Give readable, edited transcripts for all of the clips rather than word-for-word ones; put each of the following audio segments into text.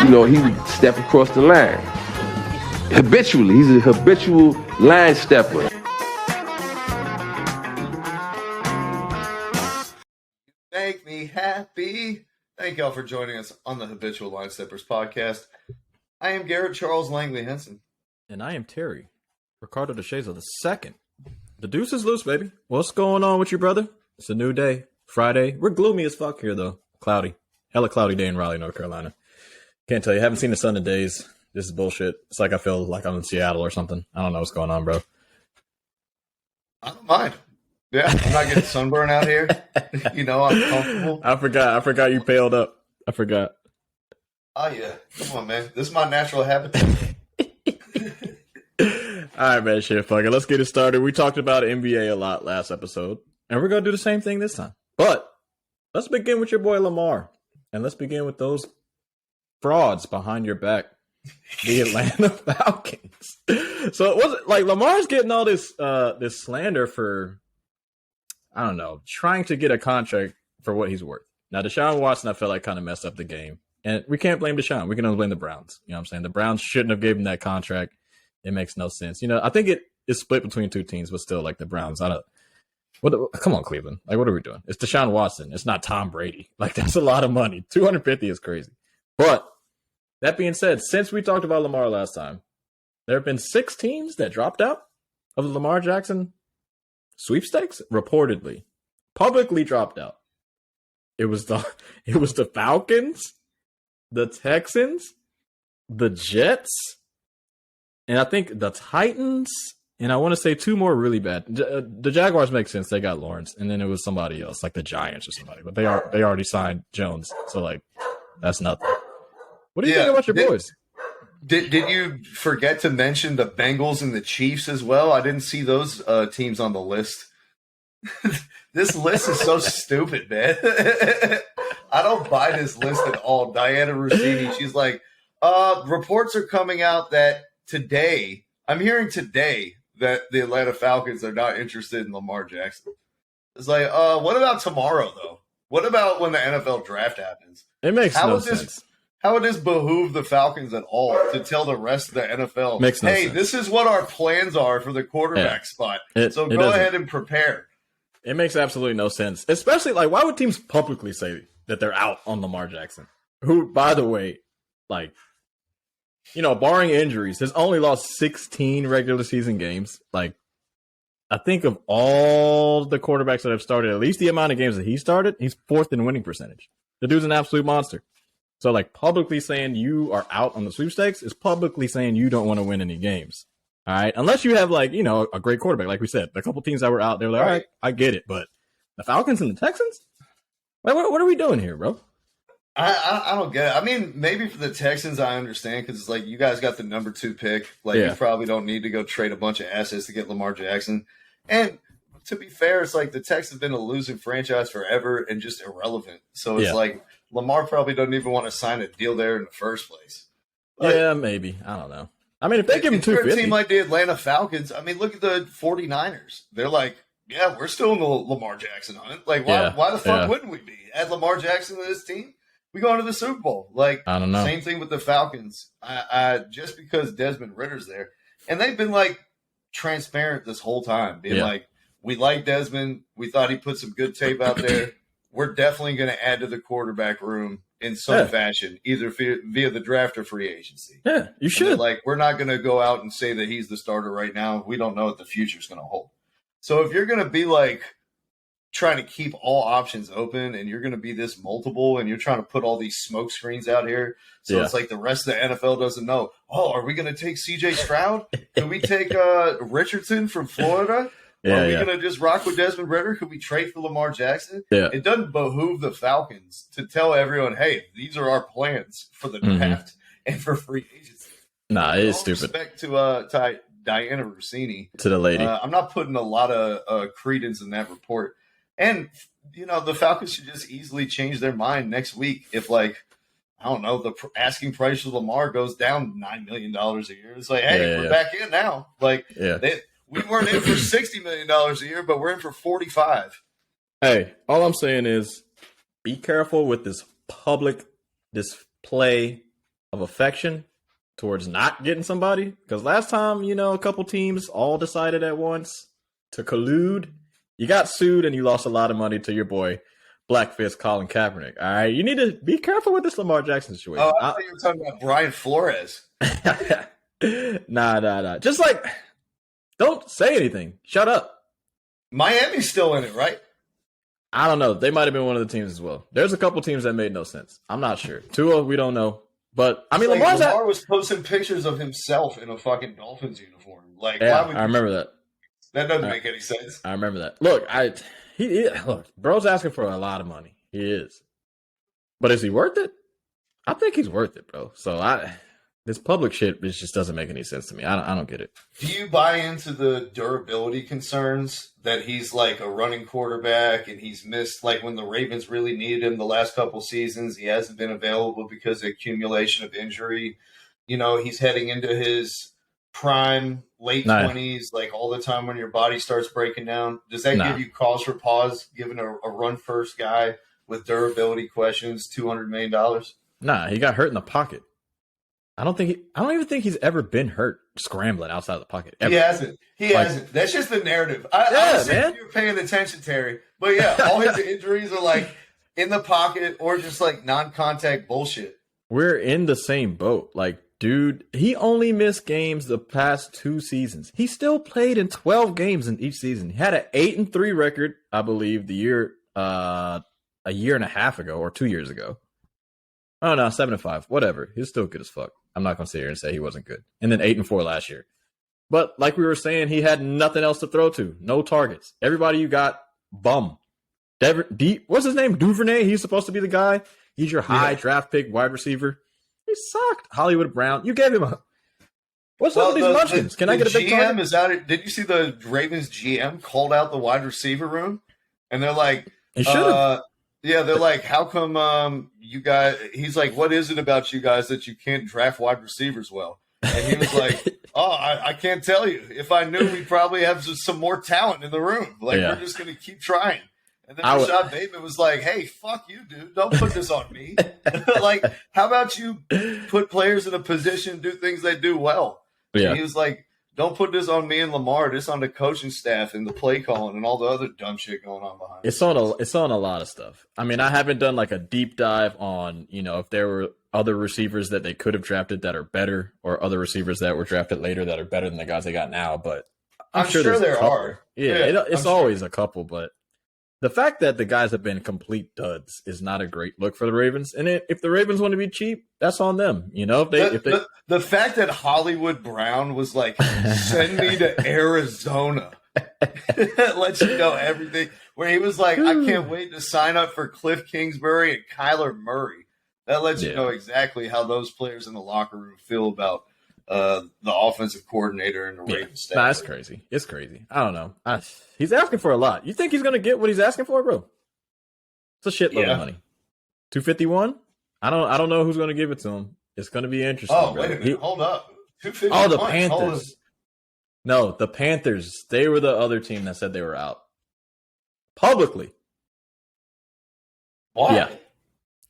he would step across the line. Habitually. He's a habitual line stepper. Make me happy. Thank y'all for joining us on the Habitual Line Steppers podcast. I am Garrett Charles Langley Henson. And I am Terry, Ricardo DeShazer the second. The deuce is loose, baby. What's going on with you, brother? It's a new day, Friday. We're gloomy as fuck here, though. Cloudy. Hella cloudy day in Raleigh, North Carolina. Can't tell you. Haven't seen the sun in days. This is bullshit. It's like I feel like I'm in Seattle or something. I don't know what's going on, bro. I don't mind. Yeah, I'm not getting sunburn out here. I'm comfortable. I forgot you paled up. I forgot. Oh, yeah. Come on, man. This is my natural habitat. All right, man. Shit, fuck it. Let's get it started. We talked about NBA a lot last episode, and we're going to do the same thing this time. But let's begin with your boy Lamar, and let's begin with those frauds behind your back, the Atlanta Falcons. So it wasn't like Lamar's getting all this slander for, I don't know, trying to get a contract for what he's worth. Now, Deshaun Watson, I felt like kind of messed up the game. And we can't blame Deshaun. We can only blame the Browns. You know what I'm saying? The Browns shouldn't have given him that contract. It makes no sense. I think it is split between two teams, but still, like the Browns. Come on, Cleveland. Like, what are we doing? It's Deshaun Watson. It's not Tom Brady. Like, that's a lot of money. 250 is crazy. But that being said, since we talked about Lamar last time, there have been 6 teams that dropped out of the Lamar Jackson sweepstakes, reportedly. Publicly dropped out. It was the Falcons, the Texans, the Jets, and I think the Titans, and I want to say 2 more really bad. The Jaguars make sense. They got Lawrence, and then it was somebody else, like the Giants or somebody. But they already signed Jones, so like that's nothing. What do you think about your boys? Did you forget to mention the Bengals and the Chiefs as well? I didn't see those teams on the list. This list is so stupid, man. I don't buy this list at all. Diana Rossini, she's like, reports are coming out that I'm hearing today that the Atlanta Falcons are not interested in Lamar Jackson. It's like, what about tomorrow, though? What about when the NFL draft happens? It makes no sense. How would this behoove the Falcons at all to tell the rest of the NFL, makes no sense. This is what our plans are for the quarterback spot. So go ahead and prepare. It makes absolutely no sense. Especially, like, why would teams publicly say that they're out on Lamar Jackson? Who, by the way, like, barring injuries, has only lost 16 regular season games. Like, I think of all the quarterbacks that have started, at least the amount of games that he started, he's 4th in winning percentage. The dude's an absolute monster. So, like, publicly saying you are out on the sweepstakes is publicly saying you don't want to win any games. All right? Unless you have, like, a great quarterback. Like we said, a couple teams that were out, they were like, all right, I get it. But the Falcons and the Texans? Like, what are we doing here, bro? I don't get it. I mean, maybe for the Texans, I understand because it's like you guys got the number 2 pick. Like, you probably don't need to go trade a bunch of assets to get Lamar Jackson. And to be fair, it's like the Texans have been a losing franchise forever and just irrelevant. So it's like Lamar probably doesn't even want to sign a deal there in the first place. Like, yeah, maybe. I don't know. I mean, if they give him $250. A team like the Atlanta Falcons, I mean, look at the 49ers. They're like, yeah, we're still in the Lamar Jackson hunt. Like, why the fuck wouldn't we be? Add Lamar Jackson to this team, we go into the Super Bowl. Like, I don't know. Same thing with the Falcons. I just because Desmond Ritter's there. And they've been, like, transparent this whole time, being like, we like Desmond. We thought he put some good tape out there. We're definitely going to add to the quarterback room in some fashion, either via the draft or free agency. Yeah, you should. Like, we're not going to go out and say that he's the starter right now. We don't know what the future is going to hold. So if you're going to be like trying to keep all options open and you're going to be this multiple and you're trying to put all these smoke screens out here, so it's like the rest of the NFL doesn't know, are we going to take CJ Stroud? Can we take Richardson from Florida? Are we going to just rock with Desmond Ridder? Could we trade for Lamar Jackson? Yeah. It doesn't behoove the Falcons to tell everyone, hey, these are our plans for the draft and for free agency. Nah, it is stupid. Respect to Diana Rossini. To the lady. I'm not putting a lot of credence in that report. And, the Falcons should just easily change their mind next week if, like, I don't know, the asking price of Lamar goes down $9 million a year. It's like, hey, we're back in now. Like, we weren't in for $60 million a year, but we're in for 45. Hey, all I'm saying is be careful with this public display of affection towards not getting somebody. Because last time, a couple teams all decided at once to collude. You got sued and you lost a lot of money to your boy, Blackfist Colin Kaepernick. All right, you need to be careful with this Lamar Jackson situation. Oh, I thought you were talking about Brian Flores. Nah. Just don't say anything. Shut up. Miami's still in it, right? I don't know. They might have been one of the teams as well. There's a couple teams that made no sense. I'm not sure. Tua, we don't know. But, I mean, Lamar was posting pictures of himself in a fucking Dolphins uniform. Yeah, I remember that. That doesn't make any sense. I remember that. Look, look, bro's asking for a lot of money. He is. But is he worth it? I think he's worth it, bro. So this public shit just doesn't make any sense to me. I don't get it. Do you buy into the durability concerns that he's like a running quarterback and he's missed, like when the Ravens really needed him the last couple seasons, he hasn't been available because of accumulation of injury. He's heading into his prime, late 20s, like all the time when your body starts breaking down. Does that give you cause for pause, given a run-first guy with durability questions, $200 million? Nah, he got hurt in the pocket. I don't even think he's ever been hurt scrambling outside of the pocket. Ever. He hasn't. That's just the narrative. I was saying you're paying attention, Terry. But yeah, all his injuries are like in the pocket or just like non-contact bullshit. We're in the same boat. Like, dude, he only missed games the past 2 seasons. He still played in 12 games in each season. He had an 8-3 record, I believe, a year and a half ago or 2 years ago. Oh no, 7-5, whatever. He's still good as fuck. I'm not gonna sit here and say he wasn't good. And then 8-4 last year. But like we were saying, he had nothing else to throw to. No targets. Everybody you got, bum. What's his name? Duvernay. He's supposed to be the guy. He's your high draft pick wide receiver. He sucked. Hollywood Brown. You gave him a. What's up with these munchkins? Can I get a big GM target? Is out. Did you see the Ravens GM called out the wide receiver room? And they're like, he should have. Yeah, they're like, how come you guys? He's like, what is it about you guys that you can't draft wide receivers well? And he was like, oh, I can't tell you. If I knew, we'd probably have some more talent in the room. Like, we're just going to keep trying. And then Rashad Bateman was like, hey, fuck you, dude. Don't put this on me. Like, how about you put players in a position to do things they do well? Yeah. And he was like, don't put this on me and Lamar. This on the coaching staff and the play calling and all the other dumb shit going on behind. It's on a lot of stuff. I mean, I haven't done like a deep dive on, if there were other receivers that they could have drafted that are better, or other receivers that were drafted later that are better than the guys they got now. But I'm sure there are. Yeah, it's always a couple. But the fact that the guys have been complete duds is not a great look for the Ravens. And if the Ravens want to be cheap, that's on them. The fact that Hollywood Brown was like, send me to Arizona, lets you know everything. Where he was like, I can't wait to sign up for Cliff Kingsbury and Kyler Murray. That lets you know exactly how those players in the locker room feel about the offensive coordinator and the Ravens staff. That's crazy. It's crazy. I don't know. He's asking for a lot. You think he's going to get what he's asking for, bro? It's a shitload of money. 251? I don't know who's going to give it to him. It's going to be interesting. Oh, wait a minute. Hold up. 251. Oh, the Panthers. No, the Panthers. They were the other team that said they were out. Publicly. Why?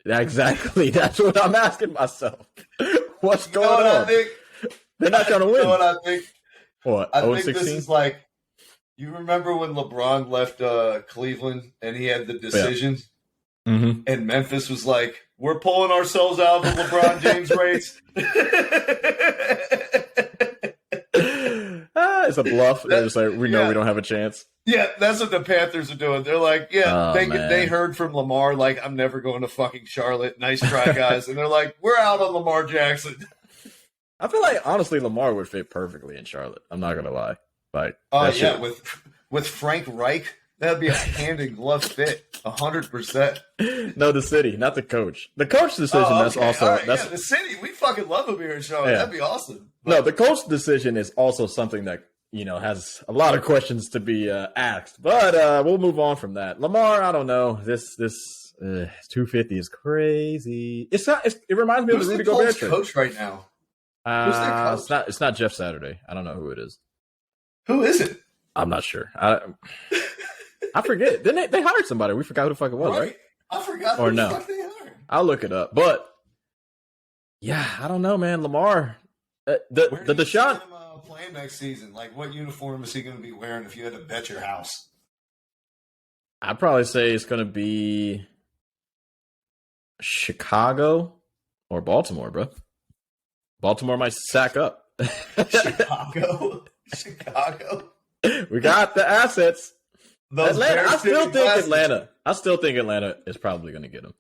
Yeah, exactly. That's what I'm asking myself. What's going on? They're not going to win. You know what I think? What? I think this is like, you remember when LeBron left Cleveland and he had the decision? Yeah. Mm-hmm. And Memphis was like, we're pulling ourselves out of the LeBron James race. It's a bluff. They're just like, we know we don't have a chance. Yeah, that's what the Panthers are doing. They're like, they heard from Lamar, like, I'm never going to fucking Charlotte. Nice try, guys. And they're like, we're out on Lamar Jackson. I feel like, honestly, Lamar would fit perfectly in Charlotte. I'm not going to lie. Like, with Frank Reich, that'd be a hand-in-glove fit, 100%. No, the city, not the coach. The coach decision, that's also... Right, the city, we fucking love him here in Charlotte. Yeah. That'd be awesome. But, no, the coach decision is also something that, has a lot of questions to be asked. But we'll move on from that. Lamar, I don't know. This 250 is crazy. It reminds me of the Rudy Gobert trade. Coach right now? Who's their coach? It's not Jeff Saturday. I don't know who it is. Who is it? I'm not sure. I forget. Then they hired somebody. We forgot who the fuck it was, right? I forgot or who no. the fuck they hired. I'll look it up. But Yeah, I don't know, man. Lamar, Where the do you see Deshaun. him playing next season? Like, what uniform is he going to be wearing if you had to bet your house? I'd probably say it's going to be Chicago or Baltimore, bro. Baltimore might sack up. Chicago? Chicago? We got the assets. Those Atlanta. Bears I still fitting think glasses. Atlanta. I still think Atlanta is probably going to get him.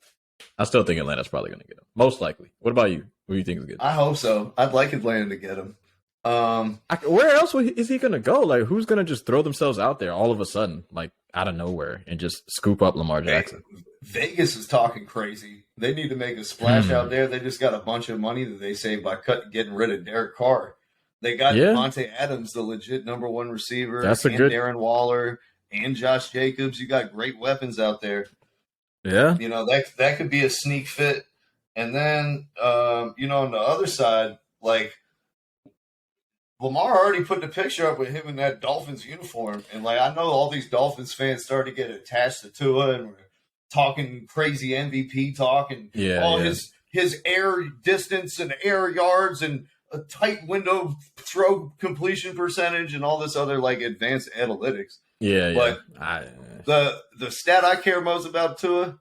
I still think Atlanta's probably going to get him. Most likely. What about you? Who do you think is good? I hope so. I'd like Atlanta to get him. Where else is he going to go? Like, who's going to just throw themselves out there all of a sudden, like out of nowhere, and just scoop up Lamar Jackson? Vegas is talking crazy. They need to make a splash out there. They just got a bunch of money that they saved by getting rid of Derek Carr. They got Devontae Adams, the legit number one receiver, That's and Darren Waller and Josh Jacobs. You got great weapons out there. Yeah. You know, that could be a sneak fit. And then, you know, on the other side, like, Lamar already put the picture up with him in that Dolphins uniform. And, like, I know all these Dolphins fans started to get attached to Tua and were talking crazy MVP talk and his air distance and air yards and a tight window throw completion percentage and all this other, like, advanced analytics. But the stat I care most about Tua,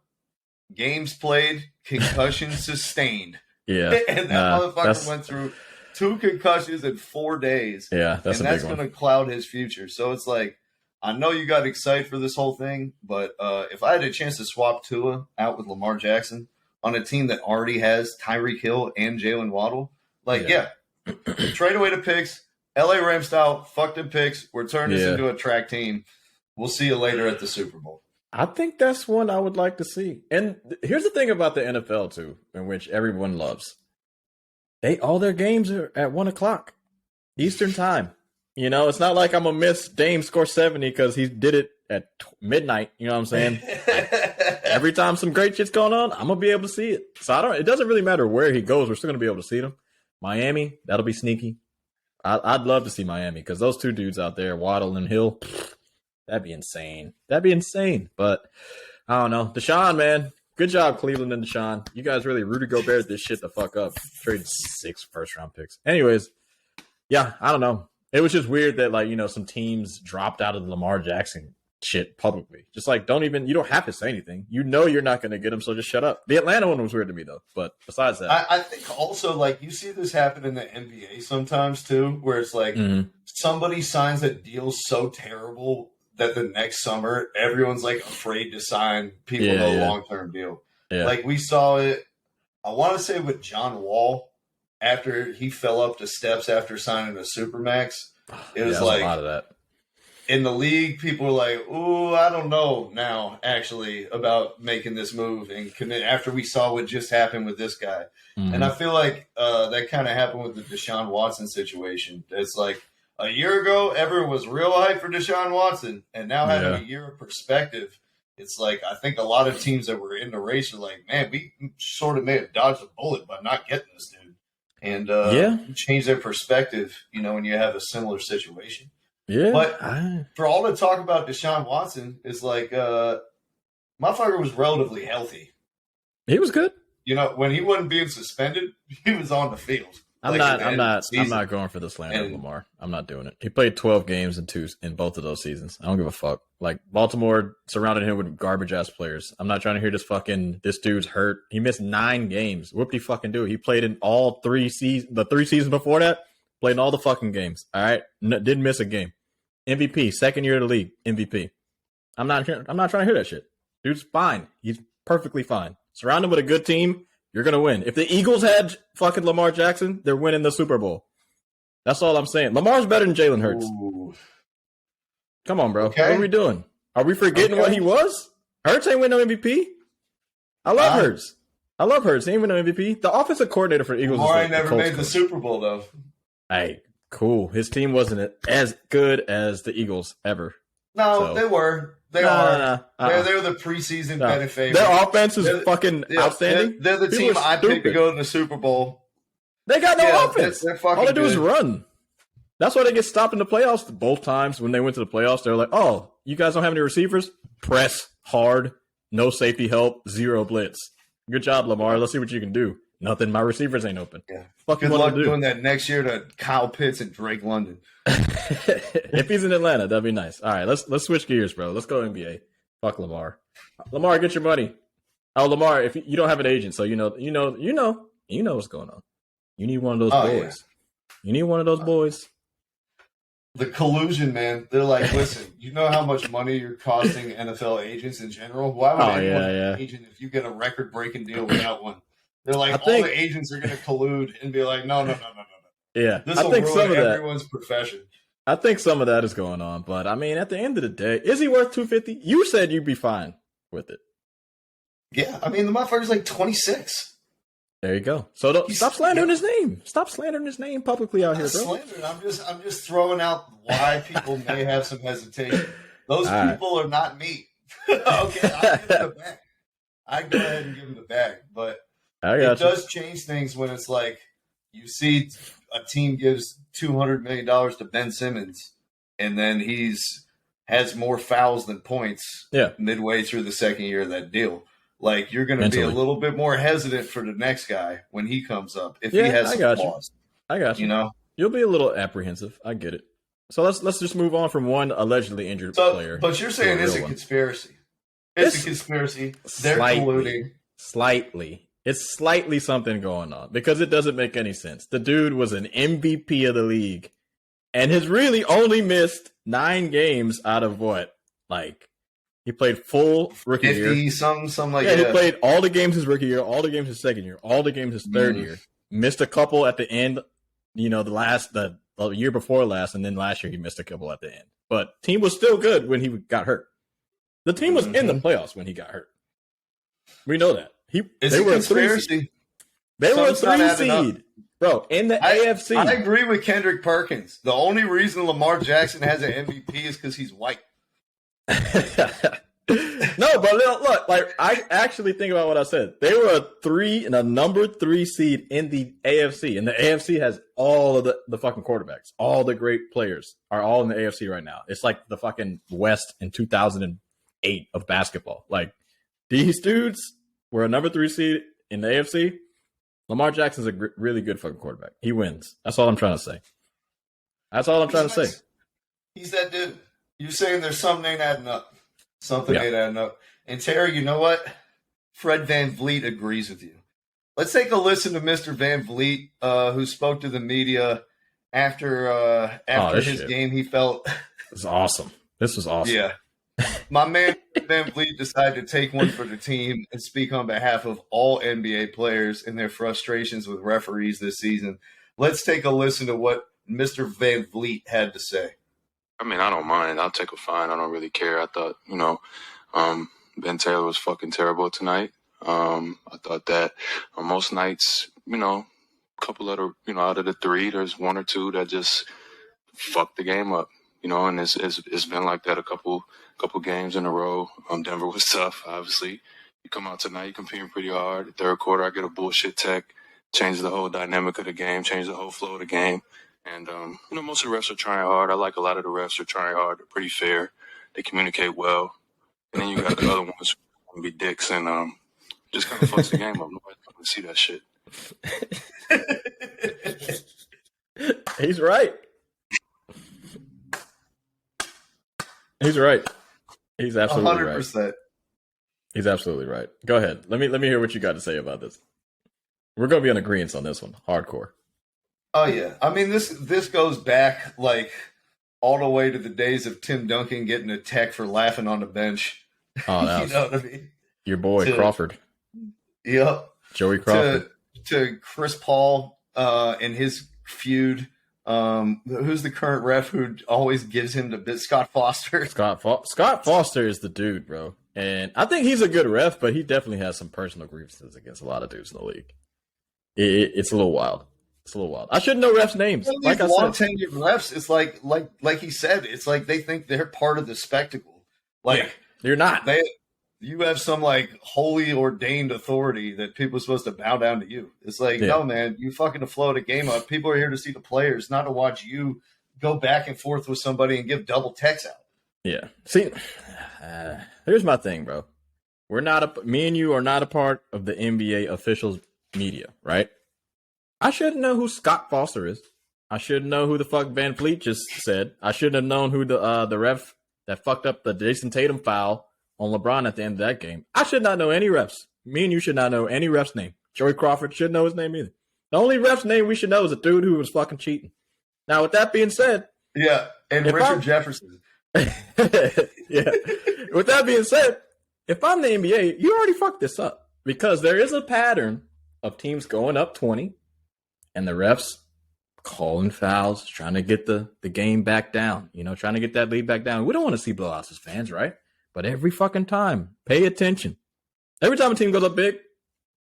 games played, concussion sustained. Yeah. And that motherfucker went through 2 concussions in 4 days. Yeah, that's going to cloud his future. So it's like, I know you got excited for this whole thing, but if I had a chance to swap Tua out with Lamar Jackson on a team that already has Tyreek Hill and Jalen Waddle, trade away the picks, LA Rams style, fuck them picks. We're turning this into a track team. We'll see you later at the Super Bowl. I think that's one I would like to see. And here's the thing about the NFL, too, in which everyone loves. All their games are at 1:00 Eastern time. You know, it's not like I'm going to miss Dame score 70 because he did it at midnight. You know what I'm saying? Every time some great shit's going on, I'm going to be able to see it. So it doesn't really matter where he goes. We're still going to be able to see them. Miami, that'll be sneaky. I'd love to see Miami because those 2 dudes out there, Waddle and Hill, that'd be insane. But I don't know. Deshaun, man. Good job, Cleveland and Deshaun. You guys really Rudy Gobert this shit the fuck up. Traded 6 first-round picks. Anyways, yeah, I don't know. It was just weird that, like, you know, some teams dropped out of the Lamar Jackson shit publicly. Just like, you don't have to say anything. You know you're not going to get him, so just shut up. The Atlanta one was weird to me, though. But besides that. I think also, like, you see this happen in the NBA sometimes, too, where it's like somebody signs a deal so terrible that the next summer everyone's, like, afraid to sign people to a long-term deal. Yeah. Like, we saw it, I want to say with John Wall, after he fell up the steps after signing a Supermax. It was like a lot of that. In the league, people were like, "Ooh, I don't know now, actually, about making this move and commit." After we saw what just happened with this guy, and I feel like that kind of happened with the Deshaun Watson situation. It's like a year ago, everyone was real hyped for Deshaun Watson, and now having a year of perspective, it's like I think a lot of teams that were in the race are like, "Man, we sort of may have dodged a bullet by not getting this dude," and change their perspective. You know, when you have a similar situation. Yeah, but for all the talk about Deshaun Watson, it's like motherfucker was relatively healthy. He was good. You know, when he wasn't being suspended, he was on the field. I'm not going for the slander of Lamar. I'm not doing it. He played 12 games in both of those seasons. I don't give a fuck. Like, Baltimore surrounded him with garbage ass players. I'm not trying to hear this dude's hurt. He missed 9 games. What did he fucking do? He played in all 3 seasons. The 3 seasons before that, played in all the fucking games. All right, didn't miss a game. MVP, second year of the league, MVP. I'm not trying to hear that shit. Dude's fine. He's perfectly fine. Surround him with a good team, you're gonna win. If the Eagles had fucking Lamar Jackson, they're winning the Super Bowl. That's all I'm saying. Lamar's better than Jalen Hurts. Ooh. Come on, bro. Okay. What are we doing? Are we forgetting what he was? Hurts ain't win no MVP. I love Hurts. He ain't win no MVP. The offensive coordinator for the Eagles. Lamar ain't never made the Super Bowl though. Hey. Cool. His team wasn't as good as the Eagles ever. No, they were. They are. They're the preseason betting favorite. Their offense is fucking outstanding. They're the team I picked to go to the Super Bowl. They got no offense. All they do is run. That's why they get stopped in the playoffs both times. When they went to the playoffs, they were like, "Oh, you guys don't have any receivers? Press hard, no safety help, 0 blitz. Good job, Lamar. Let's see what you can do." Nothing. My receivers ain't open. Yeah. Fuck Good you luck wanna do? doing that next year to Kyle Pitts and Drake London. If he's in Atlanta, that'd be nice. All right, let's switch gears, bro. Let's go NBA. Fuck Lamar. Lamar, get your money. Oh, Lamar, if you don't have an agent, so you know what's going on. You need one of those boys. Yeah. You need one of those boys. The collusion, man. They're like, listen, you know how much money you're costing NFL agents in general? Why would anyone have an agent if you get a record-breaking deal without one? They're like, all the agents are going to collude and be like, no. Yeah, this will ruin everyone's profession. I think some of that is going on, but I mean, at the end of the day, is he worth $250? You said you'd be fine with it. Yeah, I mean, the motherfucker's like 26. There you go. So stop slandering his name. Stop slandering his name publicly out here, bro. I'm just throwing out why people may have some hesitation. Those people are not me. Okay, I'll give him the bag. I go ahead and give him the bag, but it does change things when it's like you see a team gives $200 million to Ben Simmons, and then has more fouls than points midway through the second year of that deal. Like, you're going to be a little bit more hesitant for the next guy when he comes up if he has some flaws. I got you. You know, you'll be a little apprehensive. I get it. So let's just move on from one allegedly injured player. But you're saying it's a conspiracy. It's a conspiracy. They're colluding. Slightly. It's slightly something going on because it doesn't make any sense. The dude was an MVP of the league and has really only missed 9 games out of what? Like, he played full rookie 50, year. Something like that. He played all the games his rookie year, all the games his second year, all the games his third year. Missed a couple at the end, the year before last, and then last year he missed a couple at the end. But team was still good when he got hurt. The team was in the playoffs when he got hurt. We know that. They were a 3 seed. They were a 3 seed. Bro, in the AFC. I agree with Kendrick Perkins. The only reason Lamar Jackson has an MVP is because he's white. No, but look, like, I actually think about what I said. They were a number 3 seed in the AFC, and the AFC has all of the fucking quarterbacks. All the great players are all in the AFC right now. It's like the fucking West in 2008 of basketball. Like, these dudes were a number 3 seed in the AFC. Lamar Jackson's a really good fucking quarterback. He wins. That's all I'm trying to say. He's that dude. You're saying there's something ain't adding up. Something ain't adding up. And Terry, you know what? Fred VanVleet agrees with you. Let's take a listen to Mr. VanVleet, who spoke to the media after his game. He felt this is awesome. This was awesome. Yeah. My man VanVleet decided to take one for the team and speak on behalf of all NBA players and their frustrations with referees this season. Let's take a listen to what Mr. VanVleet had to say. I mean, I don't mind. I'll take a fine. I don't really care. I thought, Ben Taylor was fucking terrible tonight. I thought that on most nights, a couple of out of the 3, there's 1 or 2 that just fucked the game up, and it's been like that a couple games in a row. Denver was tough, obviously. You come out tonight, you're competing pretty hard. The third quarter, I get a bullshit tech, changes the whole dynamic of the game, changes the whole flow of the game. And, most of the refs are trying hard. I like a lot of the refs are trying hard. They're pretty fair. They communicate well. And then you got the other ones who be dicks and just kind of fucks the game up. Nobody can see that shit. He's right. He's right. He's absolutely 100%. Right. He's absolutely right. Go ahead. Let me hear what you got to say about this. We're going to be on agreement on this one. Hardcore. Oh, yeah. I mean, this goes back, like, all the way to the days of Tim Duncan getting a tech for laughing on the bench. Oh, that was, you know what I mean? Your boy, Crawford. Yep. Joey Crawford. To Chris Paul and his feud. Who's the current ref who always gives him the bit? Scott Foster. Scott Foster is the dude, bro. And I think he's a good ref, but he definitely has some personal grievances against a lot of dudes in the league. It's a little wild. It's a little wild. I shouldn't know refs' names. Like I said, tenured refs, it's like he said, it's like they think they're part of the spectacle. Like you're not. You have some like holy ordained authority that people are supposed to bow down to you. It's like, no, man, you fucking to float a game up. People are here to see the players, not to watch you go back and forth with somebody and give double techs out. Yeah. See, here's my thing, bro. Me and you are not a part of the NBA officials media, right? I shouldn't know who Scott Foster is. I shouldn't know who the fuck VanVleet just said. I shouldn't have known who the ref that fucked up the Jason Tatum foul on LeBron at the end of that game. I should not know any refs. Me and you should not know any ref's name. Joey Crawford shouldn't know his name either. The only ref's name we should know is a dude who was fucking cheating. Now, with that being said, yeah, and Richard Jefferson. Yeah. With that being said, if I'm the NBA, you already fucked this up because there is a pattern of teams going up 20 and the refs calling fouls, trying to get the game back down, trying to get that lead back down. We don't want to see blowouts as fans, right? But every fucking time, pay attention. Every time a team goes up big,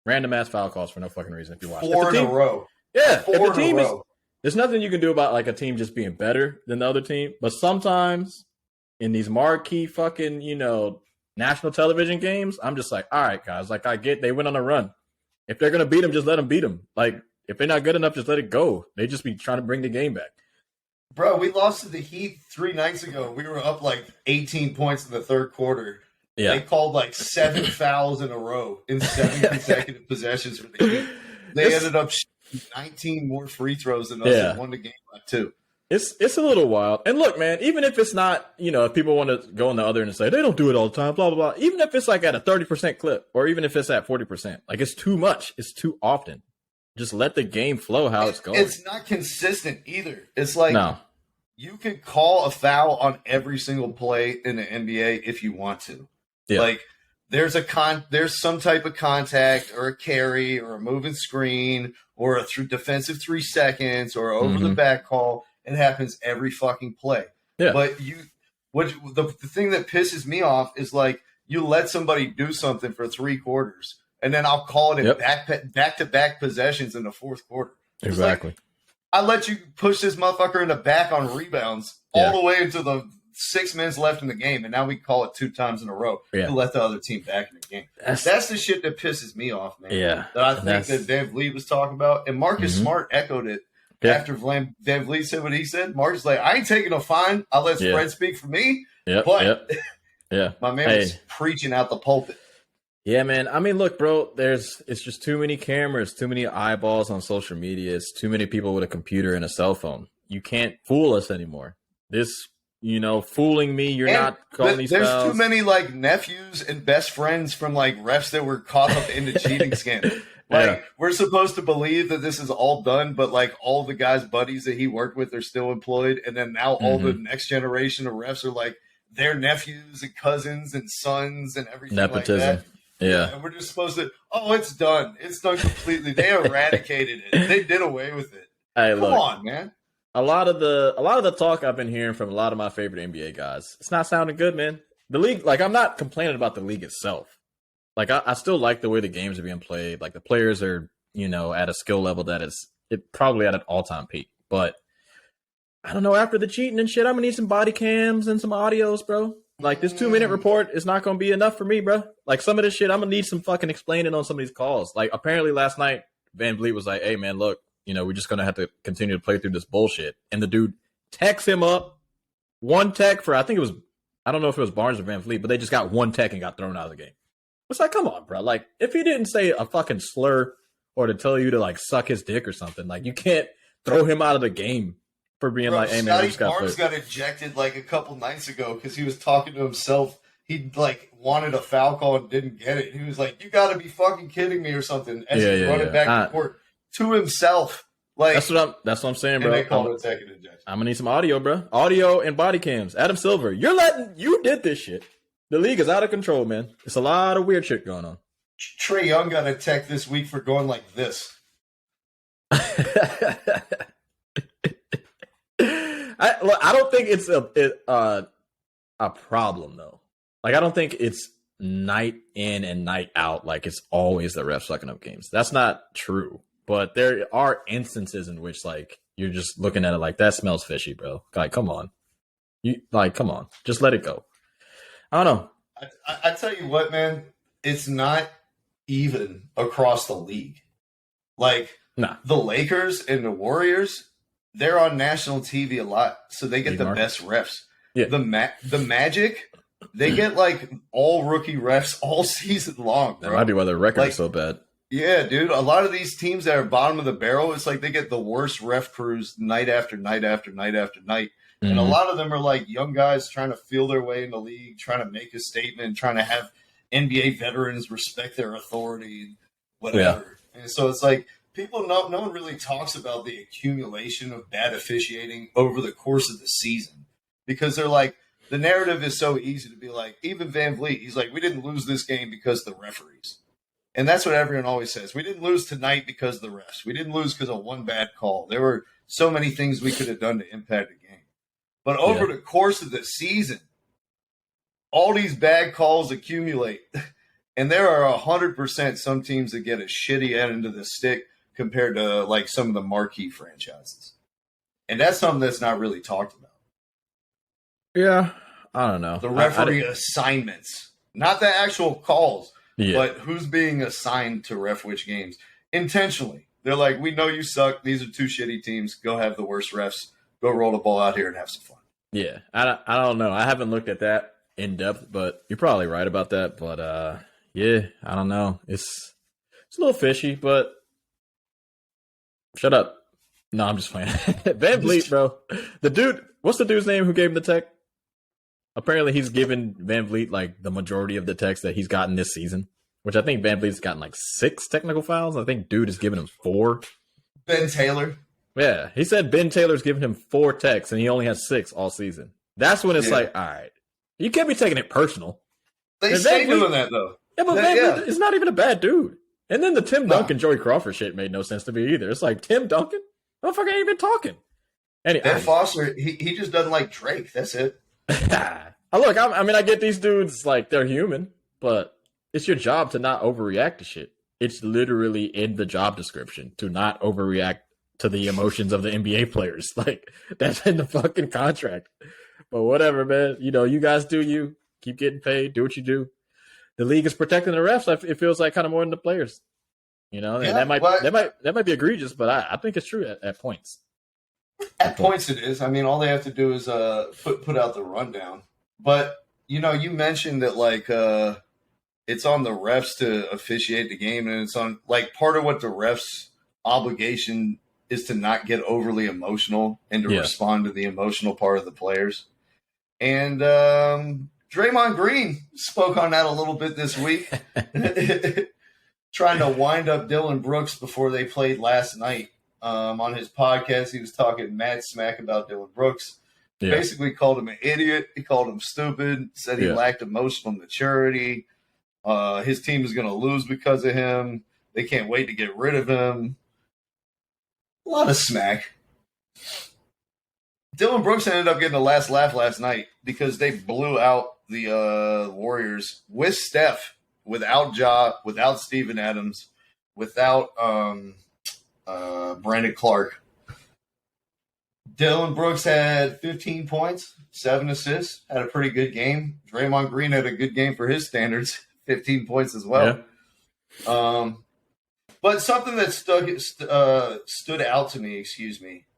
random ass foul calls for no fucking reason if you watch. 4 in a row. Yeah. Four if the in team a is, row. there's nothing you can do about like a team just being better than the other team. But sometimes in these marquee fucking, national television games, I'm just like, all right, guys, like I get they went on a run. If they're going to beat them, just let them beat them. Like if they're not good enough, just let it go. They just be trying to bring the game back. Bro, we lost to the Heat 3 nights ago. We were up like 18 points in the third quarter. Yeah. They called like 7 fouls in a row in 7 consecutive possessions for the Heat. They ended up shooting 19 more free throws than us and won the game by 2. It's a little wild. And look, man, even if it's not, if people want to go on the other end and say they don't do it all the time, blah, blah, blah. Even if it's like at a 30% clip or even if it's at 40%, like it's too much. It's too often. Just let the game flow how it's going. It's not consistent either. It's like you could call a foul on every single play in the NBA if you want to. Yeah. Like there's some type of contact or a carry or a moving screen or a defensive 3 seconds or over the back call. It happens every fucking play. Yeah. But the thing that pisses me off is like you let somebody do something for 3 quarters and then I'll call it in back-to-back possessions in the fourth quarter. Exactly. Like, I let you push this motherfucker in the back on rebounds all the way into the 6 minutes left in the game, and now we call it 2 times in a row to let the other team back in the game. That's the shit that pisses me off, man. Yeah. That I think that VanVleet was talking about, and Marcus Smart echoed it after VanVleet said what he said. Marcus like, I ain't taking a fine. I'll let Fred speak for me. But my man was preaching out the pulpit. Yeah, man. I mean, look, bro, it's just too many cameras, too many eyeballs on social media. It's too many people with a computer and a cell phone. You can't fool us anymore. This, fooling me, you're not calling these fouls. There's too many, like, nephews and best friends from, like, refs that were caught up in the cheating scandal. Like, we're supposed to believe that this is all done, but, like, all the guys' buddies that he worked with are still employed. And then now all the next generation of refs are, like, their nephews and cousins and sons and everything Nepotism. like that. Yeah. And we're just supposed to, it's done. It's done completely. They eradicated it. They did away with it. Hey, Come on, man. A lot of the talk I've been hearing from a lot of my favorite NBA guys, it's not sounding good, man. The league, like, I'm not complaining about the league itself. Like, I still like the way the games are being played. Like, the players are, at a skill level that is probably at an all-time peak. But I don't know, after the cheating and shit, I'm going to need some body cams and some audios, bro. Like, this 2-minute report is not going to be enough for me, bro. Like, some of this shit, I'm going to need some fucking explaining on some of these calls. Like, apparently last night, VanVleet was like, hey, man, look, we're just going to have to continue to play through this bullshit. And the dude texts him up, one tech for, I don't know if it was Barnes or VanVleet, but they just got one tech and got thrown out of the game. It's like, come on, bro. Like, if he didn't say a fucking slur or to tell you to, like, suck his dick or something, like, you can't throw him out of the game. For being like, hey, man, Barnes got ejected like a couple nights ago because he was talking to himself. He like wanted a foul call and didn't get it. He was like, "You got to be fucking kidding me" or something. As he's running back to court to himself. Like that's what I'm saying, bro. They called it a second injection. I'm gonna need some audio, bro. Audio and body cams. Adam Silver, you did this shit. The league is out of control, man. It's a lot of weird shit going on. Trae Young got a tech this week for going like this. I don't think it's a problem though. Like, I don't think it's night in and night out. Like, it's always the refs sucking up games. That's not true. But there are instances in which, like, you're just looking at it like, that smells fishy, bro. Like, come on, come on, just let it go. I don't know. I tell you what, man, it's not even across the league. Like, the Lakers and the Warriors, they're on national TV a lot, so they get the best refs. Yeah. The Magic, they get like all rookie refs all season long, bro. That might be why their record is so bad. Yeah, dude. A lot of these teams that are bottom of the barrel, it's like they get the worst ref crews night after night after night after night. And a lot of them are like young guys trying to feel their way in the league, trying to make a statement, trying to have NBA veterans respect their authority and whatever. Yeah. And so it's like no one really talks about the accumulation of bad officiating over the course of the season because they're like, the narrative is so easy to be like, even VanVleet, he's like, we didn't lose this game because of the referees. And that's what everyone always says. We didn't lose tonight because of the refs. We didn't lose because of one bad call. There were so many things we could have done to impact the game. But over the course of the season, all these bad calls accumulate. And there are 100% some teams that get a shitty end of the stick compared to like some of the marquee franchises. And that's something that's not really talked about. Yeah, I don't know. The referee assignments, not the actual calls, but who's being assigned to ref which games intentionally. They're like, we know you suck. These are two shitty teams. Go have the worst refs. Go roll the ball out here and have some fun. Yeah, I don't know. I haven't looked at that in depth, but you're probably right about that. But yeah, I don't know. It's a little fishy, but shut up. No, I'm just playing. VanVleet, bro. The dude, what's the dude's name who gave him the tech? Apparently, he's given VanVleet like the majority of the techs that he's gotten this season, which I think VanVleet's gotten like 6 technical fouls. I think dude has given him 4. Ben Taylor. Yeah, he said Ben Taylor's given him 4 techs, and he only has 6 all season. That's when it's like, all right, you can't be taking it personal. They stay doing that, though. Yeah, but VanVleet is not even a bad dude. And then the Tim Duncan, Joey Crawford shit made no sense to me either. It's like, Tim Duncan? Motherfucker ain't even talking. Ben Foster, he just doesn't like Drake. That's it. Look, I mean, I get these dudes, like, they're human, but it's your job to not overreact to shit. It's literally in the job description to not overreact to the emotions of the NBA players. Like, that's in the fucking contract. But whatever, man. You know, you guys do you. Keep getting paid. Do what you do. The league is protecting the refs. It feels like kind of more than the players. You know, and that might be egregious, but I think it's true at points. At points it is. I mean, all they have to do is put out the rundown. But, you know, you mentioned that, like, it's on the refs to officiate the game, and it's on, like, part of what the refs' obligation is to not get overly emotional and to respond to the emotional part of the players. And Draymond Green spoke on that a little bit this week, trying to wind up Dillon Brooks before they played last night. On his podcast, he was talking mad smack about Dillon Brooks. Yeah. Basically called him an idiot. He called him stupid, said he lacked emotional maturity. His team is going to lose because of him. They can't wait to get rid of him. A lot of smack. Dillon Brooks ended up getting the last laugh last night because they blew out the Warriors with Steph, without Ja, without Steven Adams, without Brandon Clark. Dillon Brooks had 15 points, 7 assists, had a pretty good game. Draymond Green had a good game for his standards, 15 points as well. Yeah. But something that stood out to me,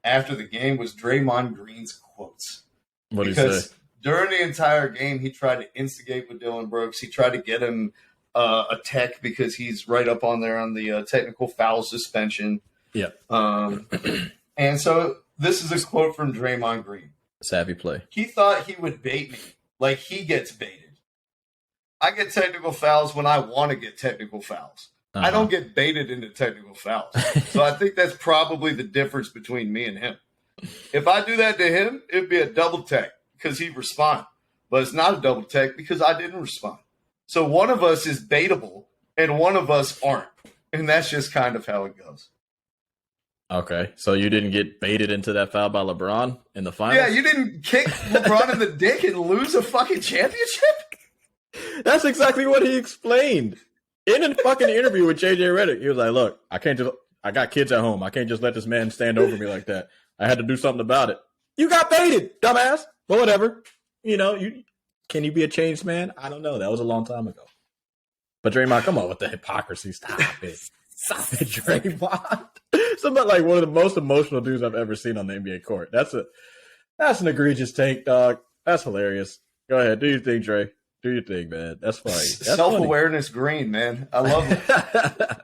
after the game was Draymond Green's quotes. What did he say? During the entire game, he tried to instigate with Dillon Brooks. He tried to get him a tech because he's right up on there on the technical foul suspension. Yeah. And so this is a quote from Draymond Green. Savvy play. He thought he would bait me like he gets baited. I get technical fouls when I want to get technical fouls. I don't get baited into technical fouls. So I think that's probably the difference between me and him. If I do that to him, it'd be a double tech because he'd respond. But it's not a double tech because I didn't respond. So one of us is baitable and one of us aren't. And that's just kind of how it goes. Okay, so you didn't get baited into that foul by LeBron in the finals? Yeah, you didn't kick LeBron in the dick and lose a fucking championship? That's exactly what he explained. In a fucking interview with JJ Redick, he was like, look, I got kids at home. I can't just let this man stand over me like that. I had to do something about it. You got baited, dumbass. But whatever. You know, can you be a changed man? I don't know. That was a long time ago. But Draymond, come on with the hypocrisy. Stop it. Stop it, Draymond. Something like one of the most emotional dudes I've ever seen on the NBA court. That's an egregious take, dog. That's hilarious. Go ahead. Do your thing, Dre. Do your thing, man. That's funny. That's self-awareness funny. Green, man. I love it.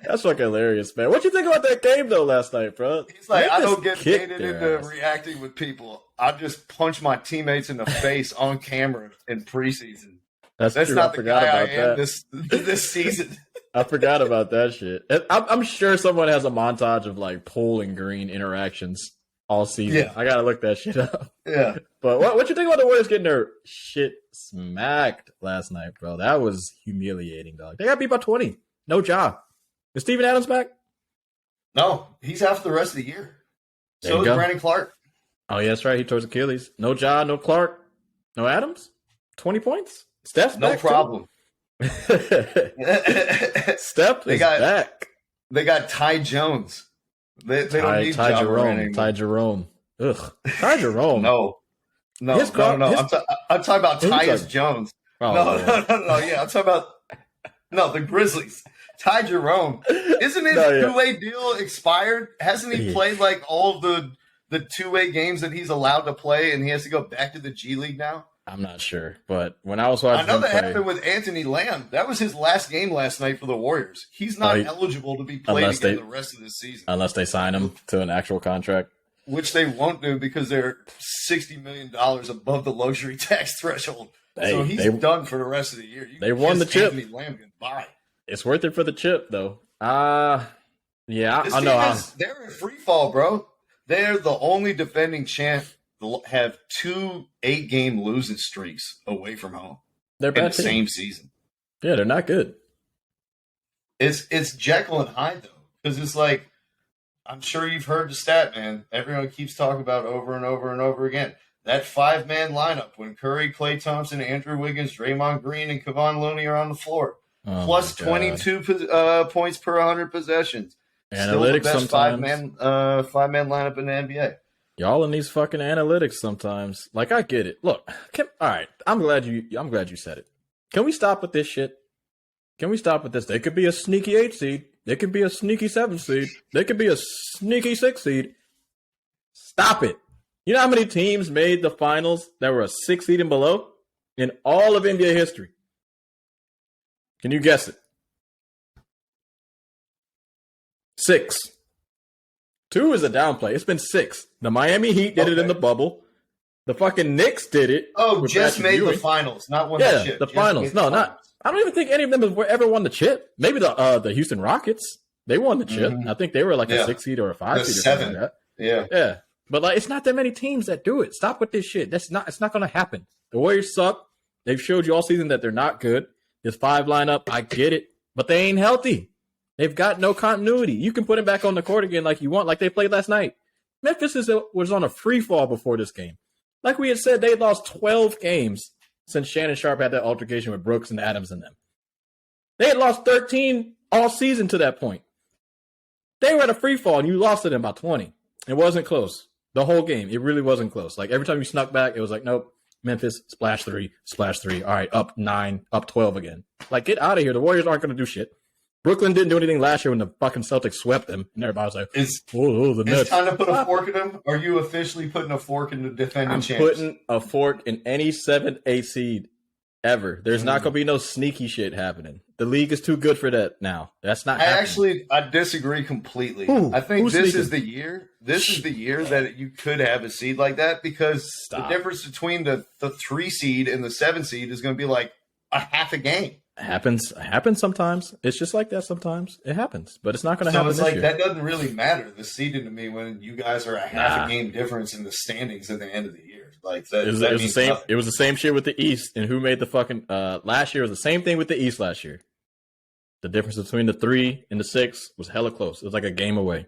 That's fucking hilarious, man. What you think about that game though last night, bro? He's like, I Memphis don't get kicked baited their into ass. reacting with people. I just punch my teammates in the face on camera in preseason. That's That's true. not I the forgot guy I about am that. this season. I forgot about that shit. I'm sure someone has a montage of like Pole and Green interactions all season. Yeah. I gotta look that shit up. Yeah. But what you think about the Warriors getting their shit smacked last night, bro? That was humiliating, dog. They got beat by 20. No job. Is Steven Adams back? No, he's out for the rest of the year. There So you is go. Brandon Clark. Oh, yeah, that's right. He tore his Achilles. No Ja, no Clark, no Adams. 20 points. Steph's No back, problem. too. Steph They is got- back. They got Ty Jones. They don't need Ty Ja Morant Jerome. anymore. Ty Jerome. Ugh. Ty Jerome. No. His crowd- No. his- I'm talking about Who you Tyus talking- Jones. Oh, No. Lord. Yeah, I'm talking about the Grizzlies. Ty Jerome. Isn't his No, yeah. two-way deal expired? Hasn't he Yeah. played like all of the two-way games that he's allowed to play, and he has to go back to the G League now? I'm not sure, but when I was I watching know him that play, happened with Anthony Lamb. That was his last game last night for the Warriors. He's not eligible to be played unless again they- the rest of the season, unless they sign him to an actual contract. which they won't do because they're $60 million above the luxury tax threshold. So Hey, he's they- done for the rest of the year. You they can won kiss the chip. Anthony Lamb goodbye. It's worth it for the chip, though. Yeah, This I team know. they're in free fall, bro. They're the only defending champ to have 2 8-game losing streaks away from home They're in the bad team. same season. Yeah, they're not good. It's Jekyll and Hyde though, because it's like I'm sure you've heard the stat, man. Everyone keeps talking about over and over and over again. That 5-man lineup when Curry, Klay Thompson, Andrew Wiggins, Draymond Green, and Kevon Looney are on the floor, Oh, plus my God. 22 points per 100 possessions. Still the Analytics best sometimes. 5-man lineup in the NBA. Y'all in these fucking analytics sometimes. Like, I get it. Look, all right. I'm glad you said it. Can we stop with this shit? Can we stop with this? They could be a sneaky 8 seed. They could be a sneaky 7 seed. They could be a sneaky 6 seed. Stop it. You know how many teams made the finals that were a 6 seed and below in all of NBA history? Can you guess it? 6. 2 is a downplay. It's been 6. The Miami Heat did it in the bubble. The fucking Knicks did it. Oh, with just Patrick made the Ewing. finals, not won Yeah, the chip. the Just finals. made No, the not. finals. I don't even think any of them have ever won the chip. Maybe the Houston Rockets. They won the chip. Mhm. I think they were like Yeah. a 6 seed or a 5 The seed or something 7. like that. Yeah. Yeah. But like, it's not that many teams that do it. Stop with this shit. It's not going to happen. The Warriors suck. They've showed you all season that they're not good. This 5 lineup, I get it, but they ain't healthy. They've got no continuity. You can put him back on the court again like you want, like they played last night. Memphis was on a free fall before this game. Like we had said, they lost 12 games since Shannon Sharp had that altercation with Brooks and Adams and them. They had lost 13 all season to that point. They were at a free fall, and you lost to them by 20. It wasn't close. The whole game, it really wasn't close. Like, every time you snuck back, it was like, nope, Memphis, splash 3. All right, up 9, up 12 again. Like, get out of here. The Warriors aren't going to do shit. Brooklyn didn't do anything last year when the fucking Celtics swept them, and everybody was like, oh, the Nets. It's time to put a fork in them. Are you officially putting a fork in the defending I'm champs? putting a fork in any 7th, 8th seed ever. There's not going to be no sneaky shit happening. The league is too good for that now. That's not happening. I disagree completely. Who? I think Who's this sneaking? is the year. This is the year that you could have a seed like that because Stop. the difference between the 3 seed and the 7 seed is going to be like a half a game. Happens sometimes. It's just like that sometimes. It happens, but it's not going to So happen it's this like year. that doesn't really matter. The seeding to me when you guys are a half a game difference in the standings at the end of the year. Like that. It was the means same. nothing. It was the same shit with the East, and who made the fucking last year was the same thing with the East last year. The difference between the 3 and the 6 was hella close. It was like a game away.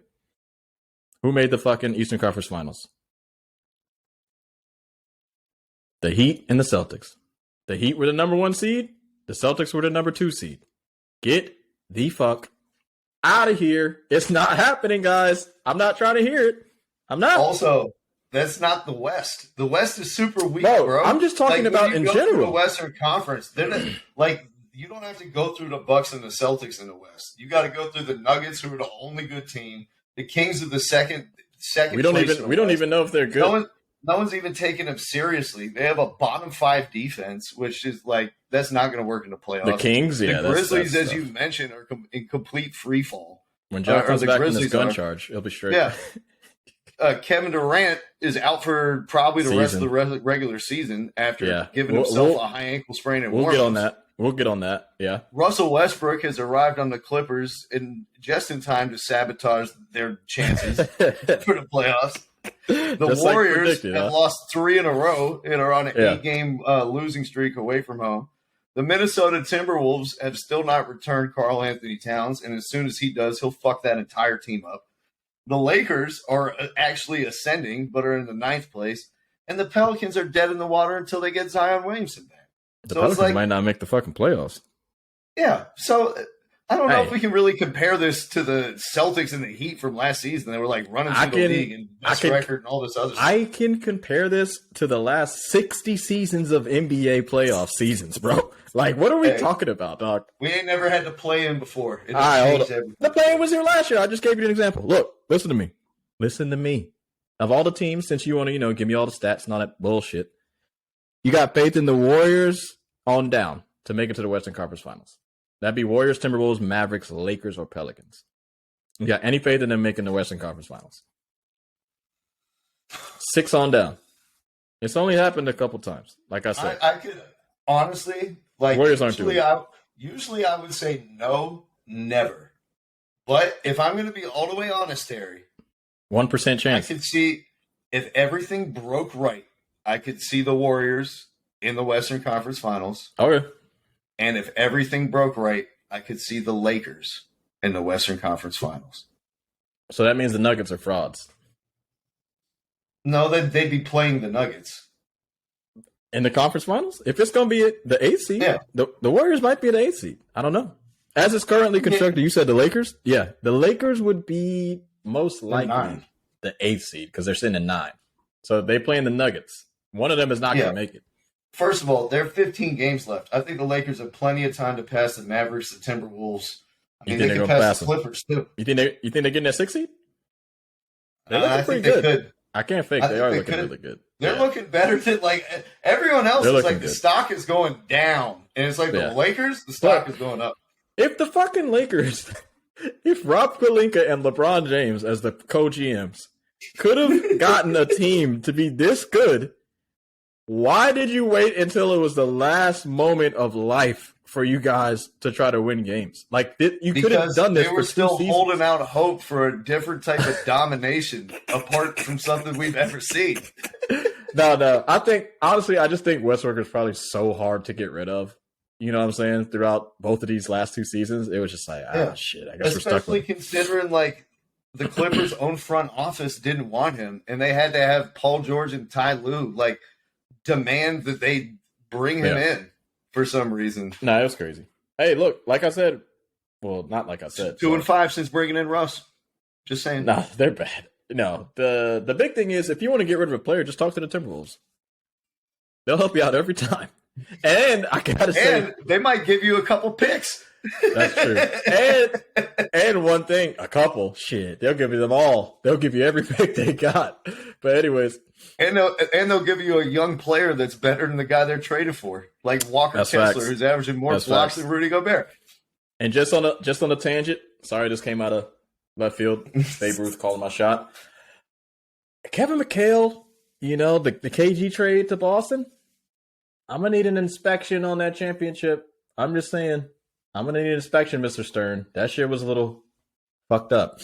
Who made the fucking Eastern Conference Finals? The Heat and the Celtics. The Heat were the number 1 seed. The Celtics were the number 2 seed. Get the fuck out of here. It's not happening, guys. I'm not trying to hear it. I'm not. Also, that's not the West. The West is super weak, No, bro. I'm just talking Like, about when you in go through general. the Western Conference, they're not, like you don't have to go through the Bucks and the Celtics in the West. You got to go through the Nuggets, who are the only good team. The Kings are the second. We don't place in the even West. know if they're good. no one's even taking them seriously. They have a bottom 5 defense, which is like that's not going to work in the playoffs. The Kings, the yeah, Grizzlies, that's as you mentioned, are in complete free fall. When John comes the back from Grizzlies this gun are. charge, he'll be straight. Yeah. Kevin Durant is out for probably the rest of the regular season after giving himself a high ankle sprain and we'll get on that. We'll get on that. Yeah. Russell Westbrook has arrived on the Clippers just in time to sabotage their chances for the playoffs. The Warriors have lost 3 in a row and are on an 8-game losing streak away from home. The Minnesota Timberwolves have still not returned Karl Anthony Towns, and as soon as he does, he'll fuck that entire team up. The Lakers are actually ascending, but are in the 9th place, and the Pelicans are dead in the water until they get Zion Williamson back. The Pelicans might not make the fucking playoffs. Yeah, so I don't know if we can really compare this to the Celtics and the Heat from last season. They were like running through the league and best record and all this other stuff. I can compare this to the last 60 seasons of NBA playoff seasons, bro. Like, what are we talking about, dog? We ain't never had to play in before. All right, the play-in was here last year. I just gave you an example. Look, listen to me. Listen to me. Of all the teams, since you want to, give me all the stats and all that bullshit, you got faith in the Warriors on down to make it to the Western Conference Finals. That'd be Warriors, Timberwolves, Mavericks, Lakers, or Pelicans. You got any faith in them making the Western Conference Finals? 6 on down. It's only happened a couple times. Like I said, I could honestly, like, Warriors aren't doing it. Usually I would say no, never. But if I'm going to be all the way honest, Terry, 1% chance. I could see if everything broke right, I could see the Warriors in the Western Conference Finals. Okay. And if everything broke right, I could see the Lakers in the Western Conference Finals. So that means the Nuggets are frauds. No, they'd be playing the Nuggets. In the conference finals? If it's going to be the 8th seed, the Warriors might be the 8th seed. I don't know. As it's currently constructed, you said the Lakers? Yeah, the Lakers would be most likely the 8th seed because they're sitting in 9. So they play in the Nuggets. One of them is not going to make it. First of all, there are 15 games left. I think the Lakers have plenty of time to pass the Mavericks, the Timberwolves. I mean, they can pass the Clippers too. You think they're getting that 6th seed? They're looking pretty good. Could. I can't fake. They are looking really good. They're looking better than like everyone else. It's like the stock is going down, and it's like the Lakers, the stock is going up. If the fucking Lakers, if Rob Pelinka and LeBron James as the co-GMs could have gotten a team to be this good, why did you wait until it was the last moment of life for you guys to try to win games? Like, you could have done this. They were still holding out hope for a different type of domination apart from something we've ever seen. No. I just think Westbrook is probably so hard to get rid of. You know what I'm saying? Throughout both of these last 2 seasons, it was just like, shit, I guess we're stuck with him. Especially considering, like, the Clippers' own front office didn't want him, and they had to have Paul George and Ty Lue, like, demand that they bring him in for some reason. No, it was crazy. Hey, look, like I said, well, not like I said. 2-5 since bringing in Russ. Just saying. No, they're bad. No, the big thing is if you want to get rid of a player, just talk to the Timberwolves. They'll help you out every time. And I gotta say, they might give you a couple picks. That's true. And one thing, a couple, shit, they'll give you them all. They'll give you every pick they got. But anyways, and they'll give you a young player that's better than the guy they're traded for, like Walker Kessler, who's averaging more blocks than Rudy Gobert. And just on a tangent, sorry, this came out of left field. Babe Ruth calling my shot. Kevin McHale, the KG trade to Boston. I'm gonna need an inspection on that championship. I'm just saying. I'm going to need an inspection, Mr. Stern. That shit was a little fucked up.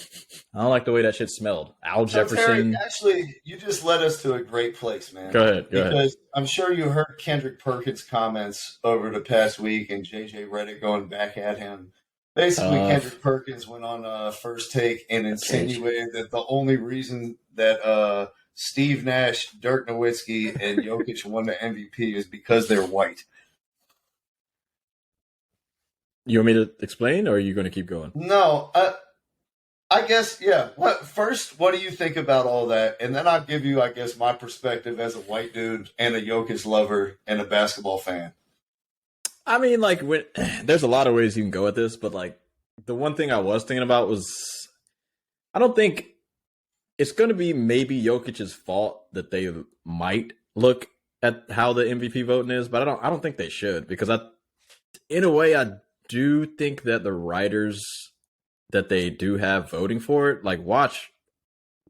I don't like the way that shit smelled. Al Jefferson. Terry, actually, you just led us to a great place, man. Go ahead. Because I'm sure you heard Kendrick Perkins' comments over the past week and JJ Redick going back at him. Basically, Kendrick Perkins went on First Take and insinuated that the only reason that Steve Nash, Dirk Nowitzki, and Jokic won the MVP is because they're white. You want me to explain, or are you going to keep going? No, I guess, yeah. What do you think about all that? And then I'll give you, I guess, my perspective as a white dude and a Jokic lover and a basketball fan. I mean, like, there's a lot of ways you can go with this, but, like, the one thing I was thinking about was I don't think it's going to be maybe Jokic's fault that they might look at how the MVP voting is, but I don't think they should, because in a way, I do think that the writers that they do have voting for it, like, watch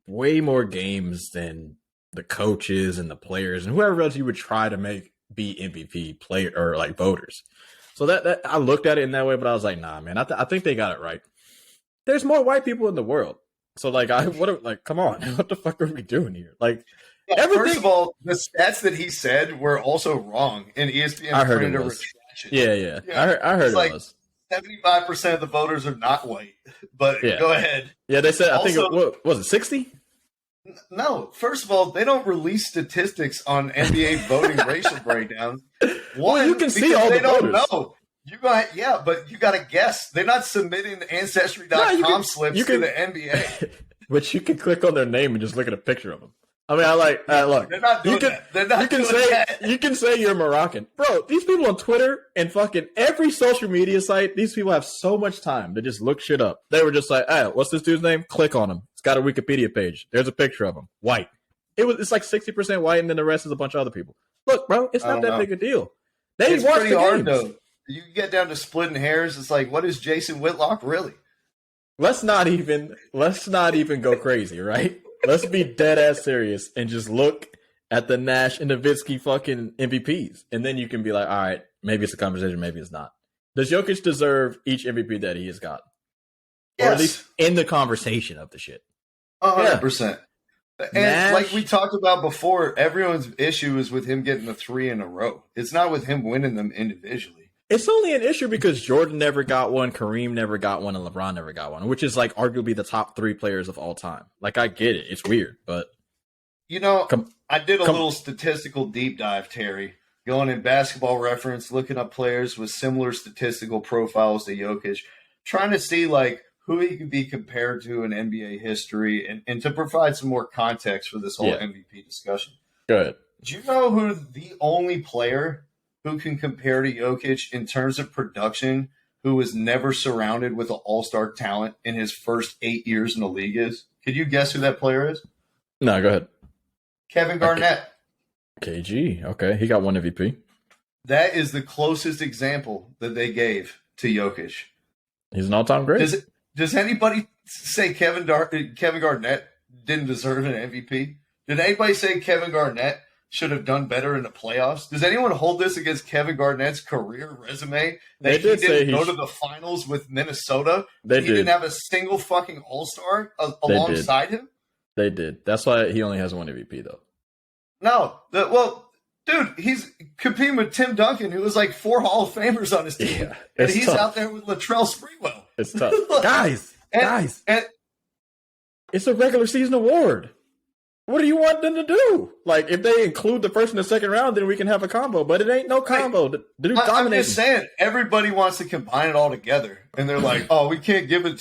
way more games than the coaches and the players and whoever else you would try to make be MVP player or like voters. So that I looked at it in that way, but I was like, nah, man, I think they got it right. There's more white people in the world. So like, come on, what the fuck are we doing here? Like, everything. First of all, the stats that he said were also wrong, and ESPN I heard it printed a was. retraction. Yeah. Yeah. I heard It's it like was. 75% of the voters are not white, but Yeah. go ahead. Yeah, they said, I think Also- what was it, 60? No, first of all, they don't release statistics on NBA voting racial breakdowns. Well, you can see because all they the don't voters. know. But you got to guess. They're not submitting Ancestry.com slips to the NBA. But you can click on their name and just look at a picture of them. I mean, look. They're not doing that. They're not doing that. You can say you're Moroccan. Bro, these people on Twitter and fucking every social media site, these people have so much time to just look shit up. They were just like, hey, what's this dude's name? Click on him. It's got a Wikipedia page. There's a picture of him. White. It's like 60% white, and then the rest is a bunch of other people. Look, bro, it's not that big a deal. They It's watch pretty the hard, games. though. You get down to splitting hairs. It's like, what is Jason Whitlock really? Let's not even go crazy, right? Let's be dead ass serious and just look at the Nash and Nowitzki fucking MVPs, and then you can be like, all right, maybe it's a conversation, maybe it's not. Does Jokic deserve each MVP that he has got, or at least in the conversation of the shit? 100%. And Nash, like we talked about before, everyone's issue is with him getting the 3 in a row. It's not with him winning them individually. it's only an issue because Jordan never got one, Kareem never got one, and LeBron never got one, which is like arguably the top 3 players of all time. Like, I get it. It's weird, but I did a little statistical deep dive, Terry, going in Basketball Reference, looking up players with similar statistical profiles to Jokic, trying to see like who he could be compared to in NBA history and to provide some more context for this whole MVP discussion. good. Do you know who the only player who can compare to Jokic in terms of production who was never surrounded with an all-star talent in his first 8 years in the league is? Could you guess who that player is? No, go ahead. Kevin Garnett. KG. Okay, he got one MVP. That is the closest example that they gave to Jokic. He's an all-time great. Does anybody say Kevin Garnett didn't deserve an MVP? Did anybody say Kevin Garnett should have done better in the playoffs? Does anyone hold this against Kevin Garnett's career resume that he didn't go to the finals with Minnesota? He didn't have a single fucking all-star alongside him? They did. That's why he only has one MVP, though. No. Dude, he's competing with Tim Duncan, who was like 4 Hall of Famers on his team. Yeah, and he's tough. out there with Latrell Sprewell. It's tough. guys, And it's a regular season award. What do you want them to do? Like, if they include the first and the second round, then we can have a combo. But it ain't no combo. The dude I'm just saying, everybody wants to combine it all together, and they're like, "Oh, we can't give 3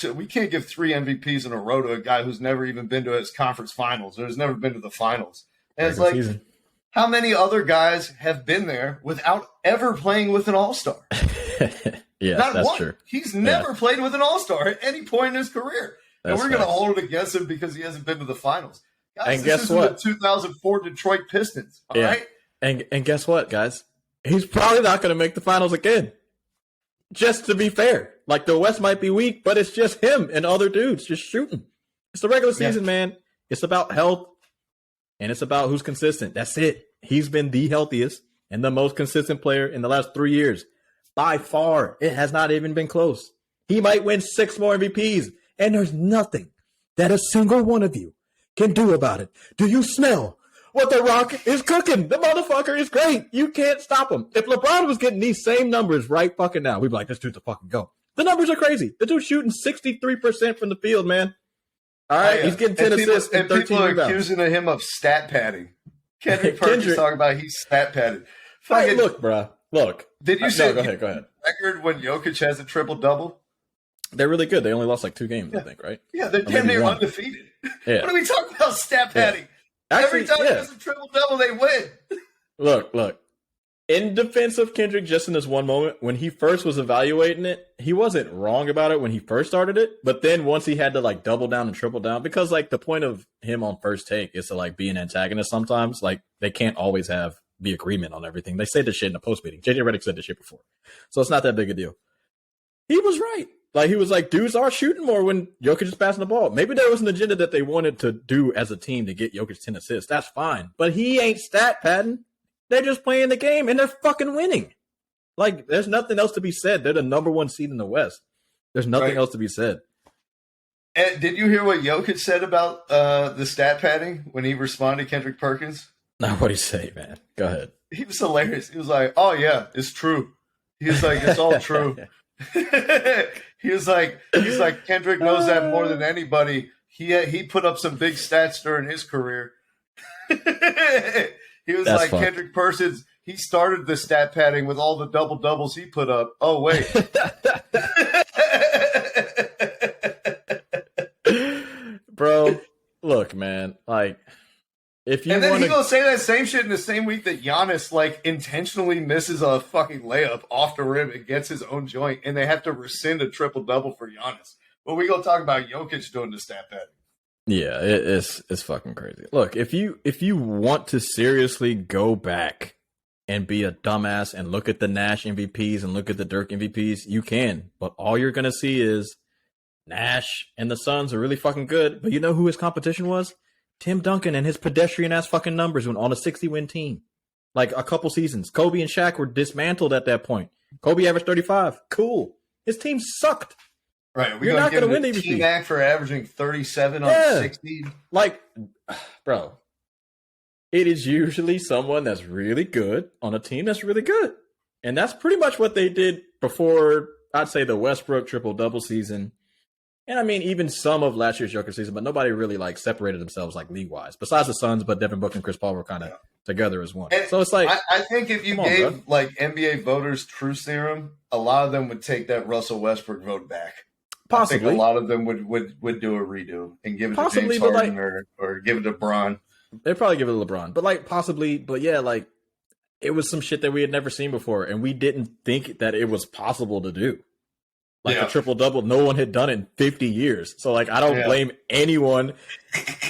MVPs in a row to a guy who's never even been to his conference finals or has never been to the finals." And it's like, how many other guys have been there without ever playing with an all-star? Yeah, Not that's one. true. He's never played with an all-star at any point in his career, and we're going to hold it against him because he hasn't been to the finals. Guys, And guess isn't what? The 2004 Detroit Pistons. All right. And guess what, guys? He's probably not going to make the finals again. Just to be fair. Like, the West might be weak, but it's just him and other dudes just shooting. It's the regular season, man. It's about health, and it's about who's consistent. That's it. He's been the healthiest and the most consistent player in the last 3 years. By far, it has not even been close. He might win 6 more MVPs, and there's nothing that a single one of you can do about it. Do you smell what The Rock is cooking? The motherfucker is great. You can't stop him. If LeBron was getting these same numbers right fucking now, we'd be like, this dude's a fucking go. The numbers are crazy. The dude's shooting 63% from the field, man. All right, he's getting 10 assists and 13 people are rebounds. accusing him of stat padding. Kendrick Perkins talking about he's stat padded. Hey, look, bro. Look. Did you say go ahead. record when Jokic has a triple-double? They're really good. They only lost like 2 games, I think, right? Yeah, they're damn near undefeated. Yeah. What are we talking about stat padding? Actually, Every time he has a triple-double, they win. Look. In defense of Kendrick, just in this one moment, when he first was evaluating it, he wasn't wrong about it when he first started it. But then once he had to like double down and triple down, because like the point of him on First Take is to like be an antagonist sometimes. Like they can't always be agreement on everything. They say this shit in a post meeting. JJ Redick said this shit before. So it's not that big a deal. He was right. Like he was like, dudes are shooting more when Jokic is passing the ball. Maybe there was an agenda that they wanted to do as a team to get Jokic 10 assists. That's fine. But he ain't stat padding. They're just playing the game, and they're fucking winning. Like, there's nothing else to be said. They're the number one seed in the West. There's nothing else to be said. And did you hear what Jokic said about the stat padding when he responded to Kendrick Perkins? Now, what'd he say, man? Go ahead. He was hilarious. He was like, oh, yeah, it's true. He was like, it's all true. He's like, Kendrick knows that more than anybody. He put up some big stats during his career. He was That's like fun. Kendrick Perkins. He started the stat padding with all the double doubles he put up. Oh wait, bro. Look, man. Like, if you and then want he gonna say that same shit in the same week that Giannis like intentionally misses a fucking layup off the rim and gets his own joint, and they have to rescind a triple double for Giannis. But we gonna talk about Jokic doing the stat padding. yeah, it's fucking crazy. Look, if you want to seriously go back and be a dumbass and look at the Nash MVPs and look at the Dirk MVPs, you can. But all you're gonna see is Nash and the Suns are really fucking good. But you know who his competition was? Tim Duncan and his pedestrian-ass fucking numbers when on a 60-win team. Like a couple seasons. Kobe and Shaq were dismantled at that point. Kobe averaged 35. Cool. His team sucked. Right. We're You're not going to win give the him MVP. T-Mac for averaging 37 on 60. Like, bro, it is usually someone that's really good on a team that's really good. And that's pretty much what they did before, I'd say, the Westbrook triple-double season. And I mean, even some of last year's Joker season, but nobody really like separated themselves like league-wise. Besides the Suns, but Devin Booker and Chris Paul were kind of together as one. And so it's like, I think if you gave like NBA voters truth serum, a lot of them would take that Russell Westbrook vote back. possibly. I think a lot of them would do a redo and give it Possibly, to James but, Harden like, or give it to Bron. They'd probably give it to LeBron. But like, possibly, but yeah, like, it was some shit that we had never seen before, and we didn't think that it was possible to do. Like a triple-double, no one had done it in 50 years. So, like, I don't blame anyone.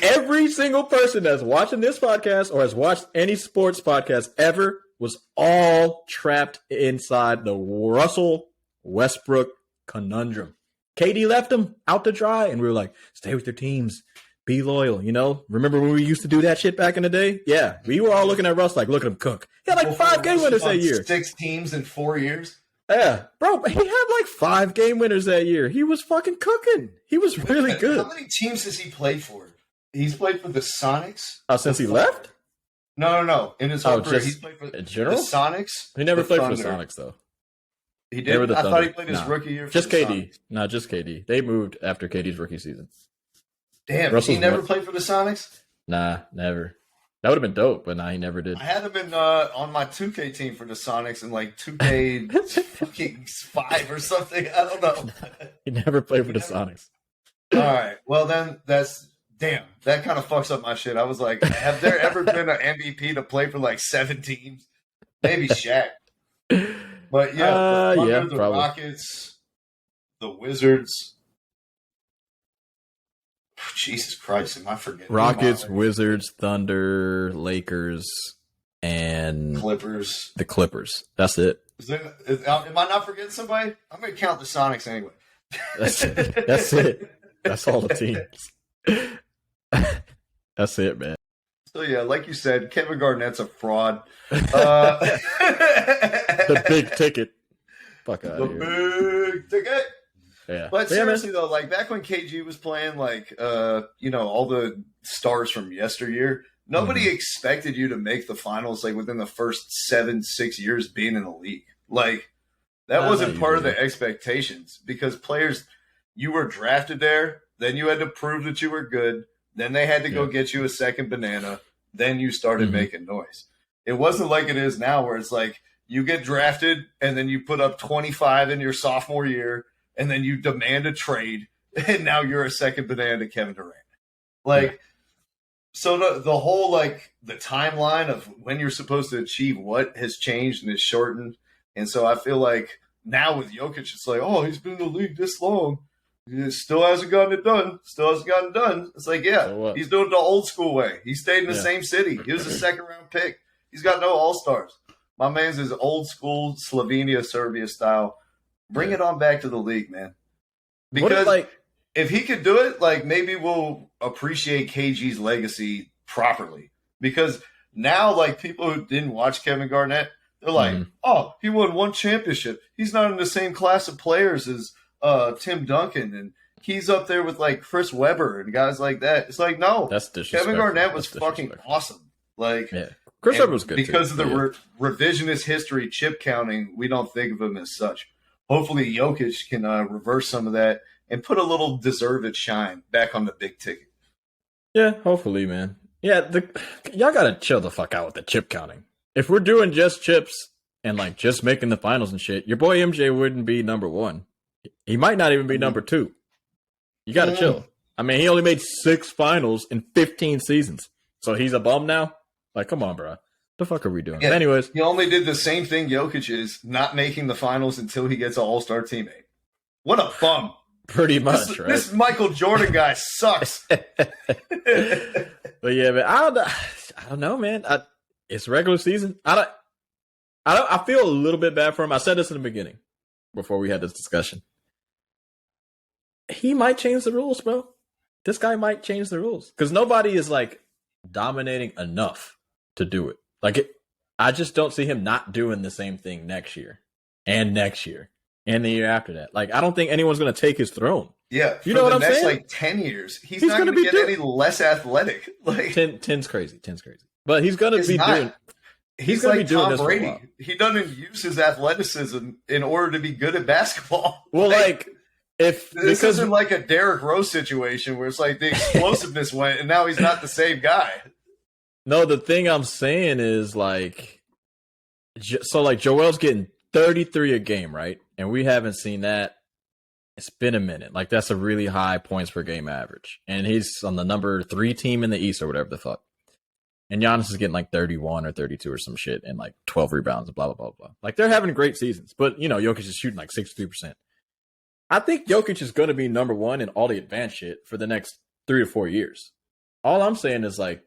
Every single person that's watching this podcast or has watched any sports podcast ever was all trapped inside the Russell Westbrook conundrum. KD left him out to dry, and we were like, stay with your teams. Be loyal, you know? Remember when we used to do that shit back in the day? Yeah. We were all looking at Russ like, look at him cook. He had like 5 game winners that year. 6 teams in 4 years? Yeah. Bro, he had like 5 game winners that year. He was fucking cooking. He was really good. How many teams has he played for? He's played for the Sonics. Since he left? No. In his whole career, just he's played for in general? the Sonics. He never played for the Thunder. Sonics, though. He did? I thought he played his Nah. rookie year for Just the KD. Sonics. No, just KD. They moved after KD's rookie season. Damn, Russell's he never what? played for the Sonics? Nah, never. That would have been dope, but nah, he never did. I had him in on my 2K team for the Sonics in like 2K fucking 5 or something. I don't know. He never played for the Sonics. All right. Well, then damn. That kind of fucks up my shit. I was like, have there ever been an MVP to play for like 7 teams? Maybe Shaq. But yeah, the Thunder, the probably. Rockets, the Wizards. Jesus Christ, am I forgetting? Rockets, Wizards, Thunder, Lakers, and Clippers. the Clippers. That's it. Am I not forgetting somebody? I'm going to count the Sonics anyway. That's it. That's it. That's all the teams. That's it, man. So yeah, like you said, Kevin Garnett's a fraud. The big ticket. Fuck out The of here. big ticket. Yeah. But Yeah, seriously though, like back when KG was playing, like all the stars from yesteryear, nobody expected you to make the finals like within the first 7-6 years being in the league. Like that wasn't part of the expectations because players, you were drafted there, then you had to prove that you were good, then they had to go get you a second banana, then you started making noise. It wasn't like it is now where it's like you get drafted and then you put up 25 in your sophomore year and then you demand a trade and now you're a second banana to Kevin Durant. Like So the whole like the timeline of when you're supposed to achieve what has changed and is shortened, and so I feel like now with Jokic, it's like, oh, he's been in the league this long, he still hasn't gotten it done. Still hasn't gotten it done. It's like, yeah, So he's doing it the old school way. He stayed in the Yeah. same city. He was a second round pick. He's got no all stars. My man's is old school Slovenia, Serbia style. Bring it on back to the league, man. What Because if, like, if he could do it, like maybe we'll appreciate KG's legacy properly. Because now, like people who didn't watch Kevin Garnett, they're like, oh, he won one championship. He's not in the same class of players as Tim Duncan, and he's up there with like Chris Webber and guys like that. It's like, no, that's disrespectful. Kevin Garnett was That's fucking disrespectful. awesome. Like, Yeah. Chris and Webber was good because too, of the but yeah. revisionist history chip counting. We don't think of him as such. Hopefully, Jokic can reverse some of that and put a little deserved shine back on the big ticket. Yeah, hopefully, man. Yeah, y'all gotta chill the fuck out with the chip counting. If we're doing just chips and like just making the finals and shit, your boy MJ wouldn't be number one. He might not even be number two. You gotta chill. I mean, he only made 6 finals in 15 seasons. So he's a bum now? Like, come on, bro. The fuck are we doing? Yeah, Anyways. he only did the same thing Jokic is, not making the finals until he gets an all-star teammate. What a bum. Pretty much, right? This Michael Jordan guy sucks. But yeah, man, I don't know, man. It's regular season. I feel a little bit bad for him. I said this in the beginning before we had this discussion. He might change the rules, bro. This guy might change the rules because nobody is like dominating enough to do it. Like, I just don't see him not doing the same thing next year and the year after that. Like, I don't think anyone's going to take his throne. Yeah, you know what I'm next, saying? like 10 years, he's not going to get any less athletic. Like 10's crazy. But he's going to be doing. He's gonna like be doing Tom this for a Brady. while. He doesn't use his athleticism in order to be good at basketball. Well, like if this because isn't like a Derrick Rose situation where it's like the explosiveness went, and now he's not the same guy. no, the thing I'm saying is like, so like Joel's getting 33 a game, right? And we haven't seen that. It's been a minute. Like, that's a really high points per game average, and he's on the number 3 team in the East or whatever the fuck. And Giannis is getting like 31 or 32 or some shit and like 12 rebounds and blah, blah, blah, blah. Like, they're having great seasons. But, you know, Jokic is shooting like 63%. I think Jokic is going to be number one in all the advanced shit for the next 3 or 4 years. All I'm saying is, like,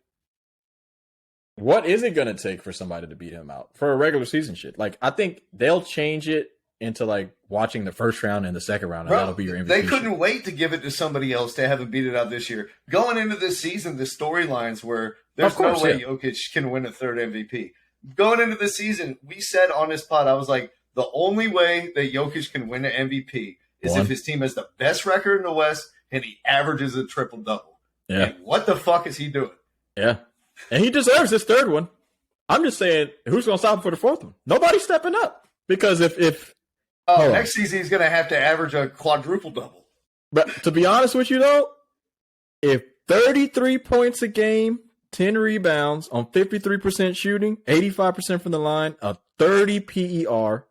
what is it going to take for somebody to beat him out for a regular season shit? Like, I think they'll change it into like watching the first round and the second round, and Bro, that'll be your MVP. They couldn't wait to give it to somebody else to have him beat it out this year. Going into this season, the storylines were there's no way Jokic can win a third MVP. Going into the season, we said on this pod, I was like, the only way that Jokic can win an MVP is if his team has the best record in the West and he averages a triple-double. Yeah. And what the fuck is he doing? Yeah. And he deserves his third one. I'm just saying, who's going to stop him for the fourth one? Nobody's stepping up. Because if next season he's going to have to average a quadruple-double. But to be honest with you, though, if 33 points a game, 10 rebounds on 53% shooting, 85% from the line, a 30 PER,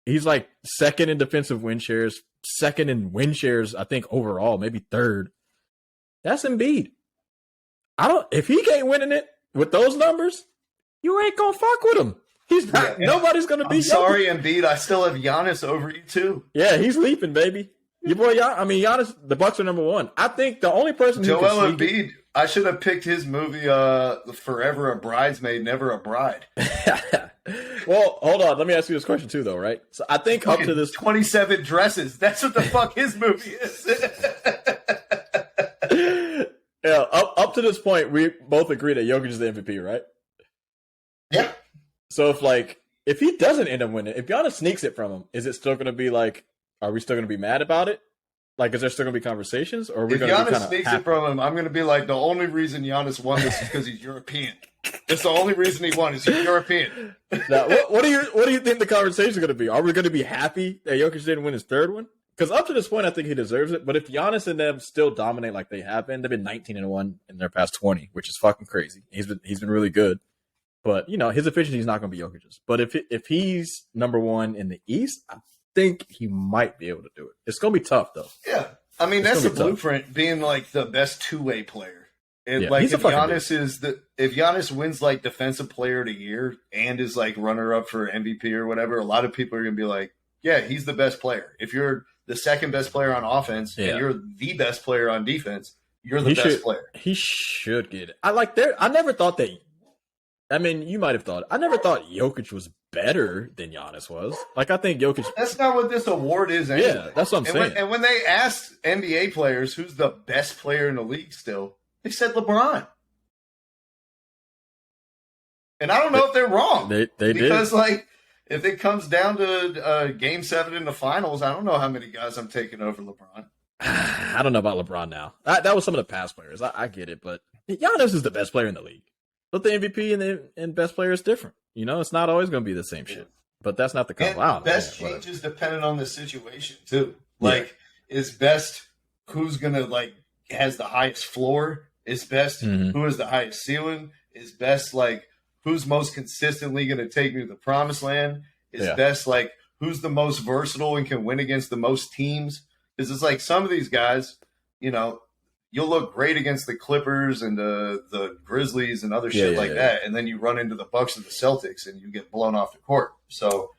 he's like second in defensive win shares, second in win shares, I think overall, maybe third. That's Embiid. If he ain't winning it with those numbers, you ain't gonna fuck with him. He's not. Yeah, nobody's gonna be. I'm sorry, Embiid. I still have Giannis over you too. Yeah, he's leaping, baby. Your boy, Giannis. The Bucks are number one. I think the only person who Joel Embiid. I should have picked his movie, Forever a Bridesmaid, Never a Bride. Well, hold on. Let me ask you this question too, though. Right? So I think up to this 27 dresses. That's what the fuck his movie is. Yeah, up to this point, we both agree that Jokic is the MVP, right? Yeah. So if he doesn't end up winning, if Giannis sneaks it from him, is it still going to be like, are we still going to be mad about it? Like, is there still going to be conversations? Or are we going to be kind of sneaks it from him, I'm going to be like, the only reason Giannis won this is because he's European. That's the only reason he won is he's European. Now, what do you think the conversation is going to be? Are we going to be happy that Jokic didn't win his third one? Because up to this point, I think he deserves it. But if Giannis and them still dominate like they have been, they've been 19-1 in their past 20, which is fucking crazy. He's been really good. But, you know, his efficiency is not going to be Jokic's. But if he's number one in the East, I think he might be able to do it. It's going to be tough, though. Yeah. I mean, that's the blueprint, being like the best two-way player. And he's if a fucking if Giannis wins like defensive player of the year and is like runner up for MVP or whatever, a lot of people are gonna be like, yeah, he's the best player. If you're the second best player on offense and you're the best player on defense, you're the best player. He should get it. I never thought that. I mean, you might have thought. I never thought Jokic was better than Giannis was. Like, I think Jokic. That's not what this award is anyway. Yeah, that's what I'm saying. And when they asked NBA players who's the best player in the league still, they said LeBron. And I don't know if they're wrong. They because, did. like, if it comes down to Game 7 in the finals, I don't know how many guys I'm taking over LeBron. I don't know about LeBron now. That was some of the past players. I get it, but Giannis is the best player in the league. But the MVP and best player is different. You know, it's not always going to be the same shit. But that's not the case. Wow. Best changes depending on the situation, too. Like, is best who's going to, like, has the highest floor? Is best who has the highest ceiling? Is best, like, who's most consistently going to take me to the promised land? Is best, like, who's the most versatile and can win against the most teams? Because it's like some of these guys, you know, you'll look great against the Clippers and the Grizzlies and other shit like that, and then you run into the Bucks and the Celtics and you get blown off the court. So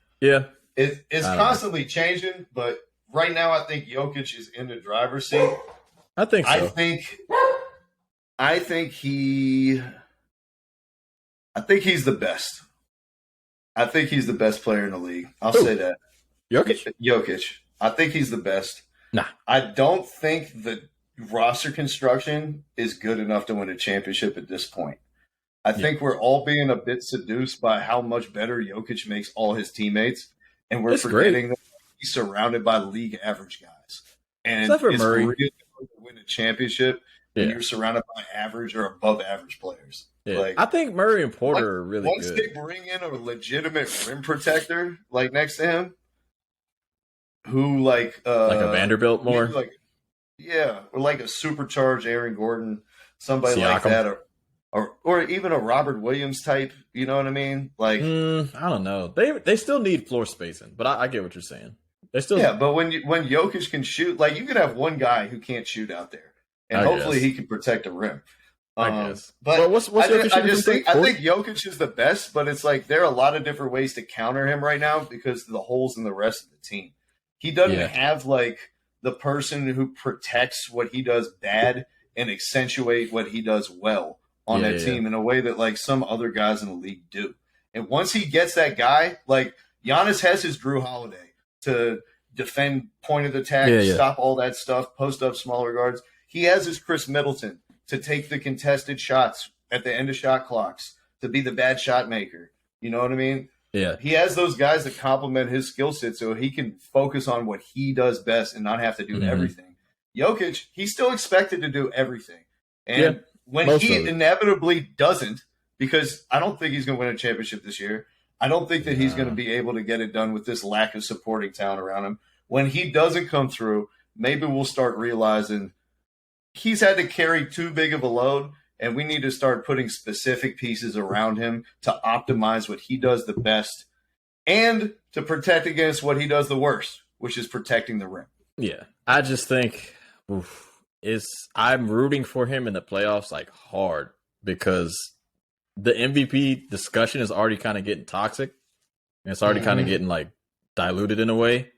it's constantly changing, but right now I think Jokic is in the driver's seat. I think so. I think he's the best. I think he's the best player in the league. I'll say that. Jokic. I think he's the best. Nah. I don't think the roster construction is good enough to win a championship at this point. I think we're all being a bit seduced by how much better Jokic makes all his teammates, and we're forgetting that he's surrounded by league average guys. And except for it's Murray. really hard to win a championship when you're surrounded by average or above average players. Yeah. Like, I think Murray and Porter are really once good. they bring in a legitimate rim protector like next to him, who like a Vanderbilt more, or like a supercharged Aaron Gordon, somebody Siakam. like that, or even a Robert Williams type. You know what I mean? Like, I don't know. They still need floor spacing, but I get what you're saying. They still but when Jokic can shoot, like you could have one guy who can't shoot out there, and hopefully he can protect the rim. I guess. But what's I think Jokic is the best, but it's like there are a lot of different ways to counter him right now because of the holes in the rest of the team. He doesn't have like the person who protects what he does bad and accentuate what he does well on that team in a way that like some other guys in the league do. And once he gets that guy, like Giannis has his Drew Holiday to defend point of attack, stop all that stuff, post up smaller guards. He has his Chris Middleton to take the contested shots at the end of shot clocks, to be the bad shot maker. You know what I mean? Yeah. He has those guys that complement his skill set so he can focus on what he does best and not have to do everything. Jokic, he's still expected to do everything. And when he inevitably doesn't, because I don't think he's going to win a championship this year, I don't think that he's going to be able to get it done with this lack of supporting talent around him. When he doesn't come through, maybe we'll start realizing he's had to carry too big of a load, and we need to start putting specific pieces around him to optimize what he does the best and to protect against what he does the worst, which is protecting the rim. Yeah. I just think I'm rooting for him in the playoffs like hard because the MVP discussion is already kind of getting toxic. And it's already kind of getting like diluted in a way.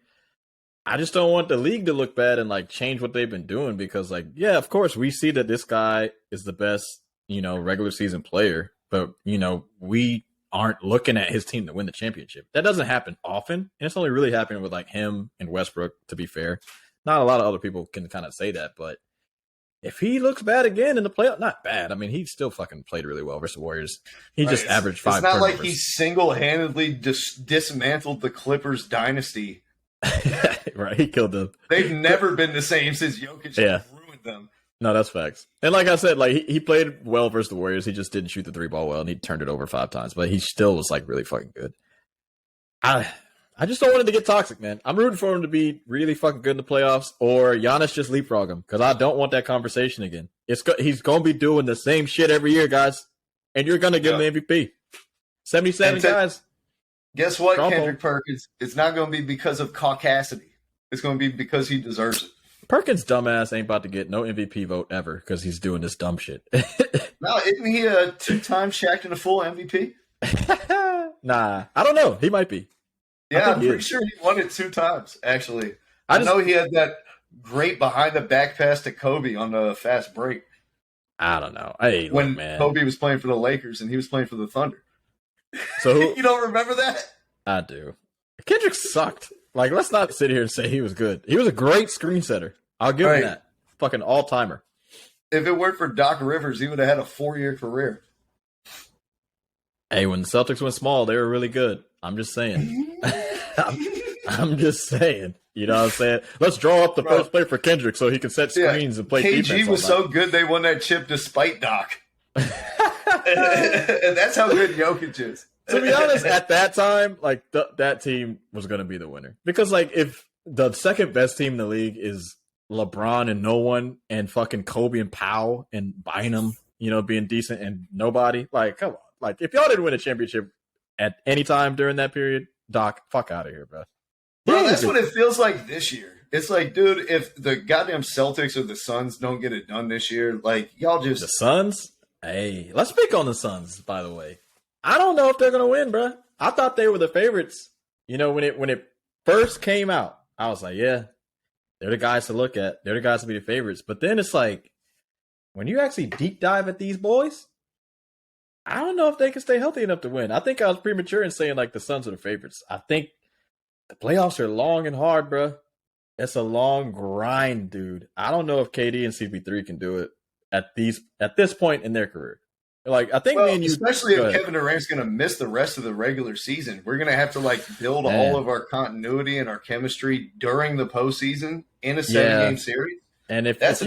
I just don't want the league to look bad and like change what they've been doing because like, yeah, of course we see that this guy is the best, regular season player, but we aren't looking at his team to win the championship. That doesn't happen often. And it's only really happening with like him and Westbrook, to be fair. Not a lot of other people can kind of say that, but if he looks bad again in the playoff, not bad. I mean, he still fucking played really well versus the Warriors. He just averaged 5 It's not turnovers. like he single-handedly dismantled the Clippers dynasty. Right, he killed them. They've never been the same since Jokic ruined them. No, that's facts. And like I said, like he played well versus the Warriors. He just didn't shoot the 3-ball well, and he turned it over 5 times. But he still was like really fucking good. I just don't want it to get toxic, man. I'm rooting for him to be really fucking good in the playoffs, or Giannis just leapfrog him because I don't want that conversation again. He's gonna be doing the same shit every year, guys, and you're gonna give him the MVP. 77 guys. Guess what, Kendrick Perkins? It's not going to be because of caucasity. It's going to be because he deserves it. Perkins' dumbass ain't about to get no MVP vote ever because he's doing this dumb shit. No, isn't he a 2-time Shaq and a full MVP? Nah, I don't know. He might be. Yeah, I'm pretty sure he won it 2 times, actually. I know he had that great behind-the-back pass to Kobe on the fast break. I don't know. Hey, when look, man. Kobe was playing for the Lakers and he was playing for the Thunder. So you don't remember that? I do. Kendrick sucked. Like, let's not sit here and say he was good. He was a great screen setter. I'll give him that. Fucking all-timer. If it weren't for Doc Rivers, he would have had a 4-year career. Hey, when the Celtics went small, they were really good. I'm just saying. I'm just saying. You know what I'm saying? Let's draw up the first play for Kendrick so he can set screens and play defense. KG was so good they won that chip despite Doc. And that's how good Jokic is. To be honest, at that time, like that team was going to be the winner. Because like if the second best team in the league is LeBron and no one and fucking Kobe and Powell and Bynum, you know, being decent and nobody, like, come on. Like, if y'all didn't win a championship at any time during that period, Doc, fuck out of here, bro. Bro, that's what it feels like this year. It's like, dude, if the goddamn Celtics or the Suns don't get it done this year, like, y'all just... The Suns? Hey, let's pick on the Suns, by the way. I don't know if they're going to win, bro. I thought they were the favorites. You know, when it first came out, I was like, yeah, they're the guys to look at. They're the guys to be the favorites. But then it's like, when you actually deep dive at these boys, I don't know if they can stay healthy enough to win. I think I was premature in saying, like, the Suns are the favorites. I think the playoffs are long and hard, bro. It's a long grind, dude. I don't know if KD and CP3 can do it at this point in their career. Like, I think me and you, especially if Kevin Durant's going to miss the rest of the regular season, we're going to have to like build all of our continuity and our chemistry during the postseason in a 7-game series. And if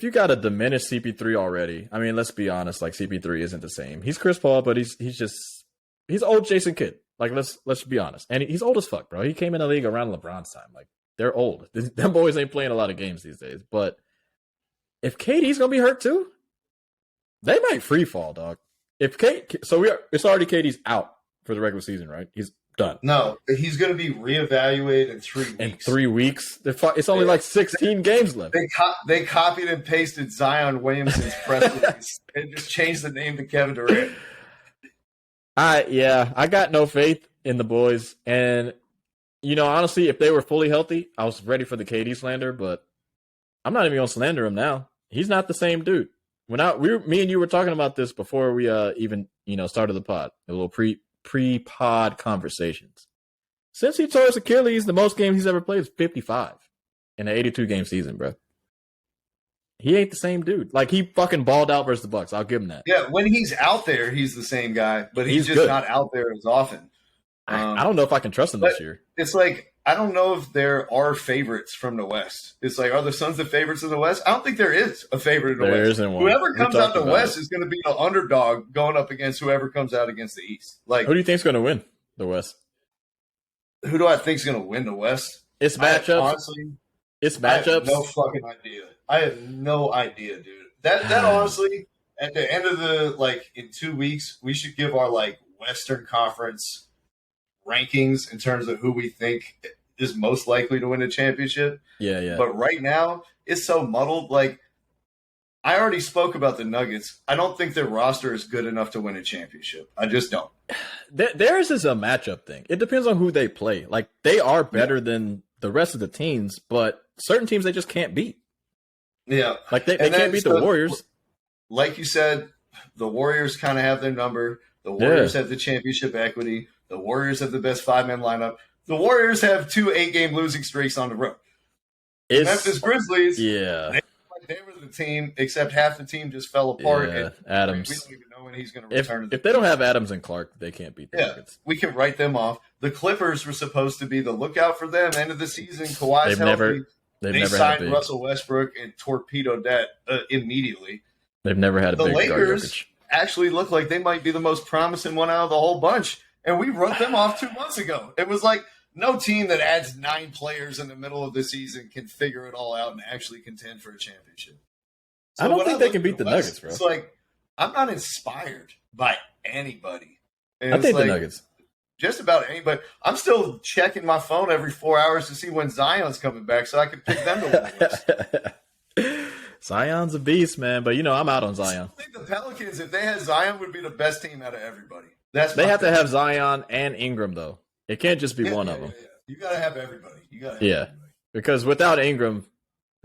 you got a diminished CP3 already, I mean, let's be honest, like CP3 isn't the same. He's Chris Paul, but he's old Jason Kidd. Like, let's be honest, and he's old as fuck, bro. He came in the league around LeBron's time. Like, they're old. Them boys ain't playing a lot of games these days. But if KD's gonna be hurt too, they might free fall, dog. It's already KD's out for the regular season, right? He's done. No, he's going to be reevaluated in 3 weeks. In 3 weeks? It's only like 16 games left. They copied and pasted Zion Williamson's press release and just changed the name to Kevin Durant. I got no faith in the boys. And, you know, honestly, if they were fully healthy, I was ready for the KD slander, but I'm not even going to slander him now. He's not the same dude. Me and you were talking about this before we even, you know, started the pod, a little pre-pod conversations. Since he tore his Achilles, the most games he's ever played is 55 in an 82-game season, bro. He ain't the same dude. Like, he fucking balled out versus the Bucks. I'll give him that. Yeah, when he's out there, he's the same guy, but he's just not out there as often. I don't know if I can trust him this year. It's like, I don't know if there are favorites from the West. It's like, are the Suns the favorites in the West? I don't think there is a favorite in the West. There isn't one. Whoever comes out the West is going to be the underdog going up against whoever comes out against the East. Like, who do you think's going to win the West? Who do I think's going to win the West? It's matchups. Honestly, it's matchups. I have no fucking idea. I have no idea, dude. That honestly, at the end of the, like, in 2 weeks, we should give our, like, Western Conference rankings in terms of who we think is most likely to win a championship. Yeah. But right now, it's so muddled. Like, I already spoke about the Nuggets. I don't think their roster is good enough to win a championship. I just don't. Theirs is a matchup thing. It depends on who they play. Like, they are better than the rest of the teams, but certain teams they just can't beat. Yeah. Like, they can't beat the Warriors. Like you said, the Warriors kind of have their number. The Warriors have the championship equity. The Warriors have the best 5-man lineup. The Warriors have 2 8-game losing streaks on the road. Memphis Grizzlies, they were the team, except half the team just fell apart. Yeah, and Adams. We don't even know when he's going to return. If they don't have Adams and Clark, they can't beat the Nuggets. We can write them off. The Clippers were supposed to be the lookout for them. End of the season, Kawhi's healthy. They signed Russell Westbrook and torpedoed that immediately. They've never had a big Lakers actually look like they might be the most promising one out of the whole bunch. And we wrote them off 2 months ago. It was like no team that adds 9 players in the middle of the season can figure it all out and actually contend for a championship. So I don't think they can beat the Nuggets, bro. It's like, I'm not inspired by anybody. And I think the Nuggets. just about anybody. I'm still checking my phone every 4 hours to see when Zion's coming back so I can pick them to win. Zion's a beast, man. But, I'm out on Zion. I think the Pelicans, if they had Zion, would be the best team out of everybody. They have to have Zion and Ingram, though. It can't just be one of them. Yeah. You got to have everybody. Everybody. Because without Ingram,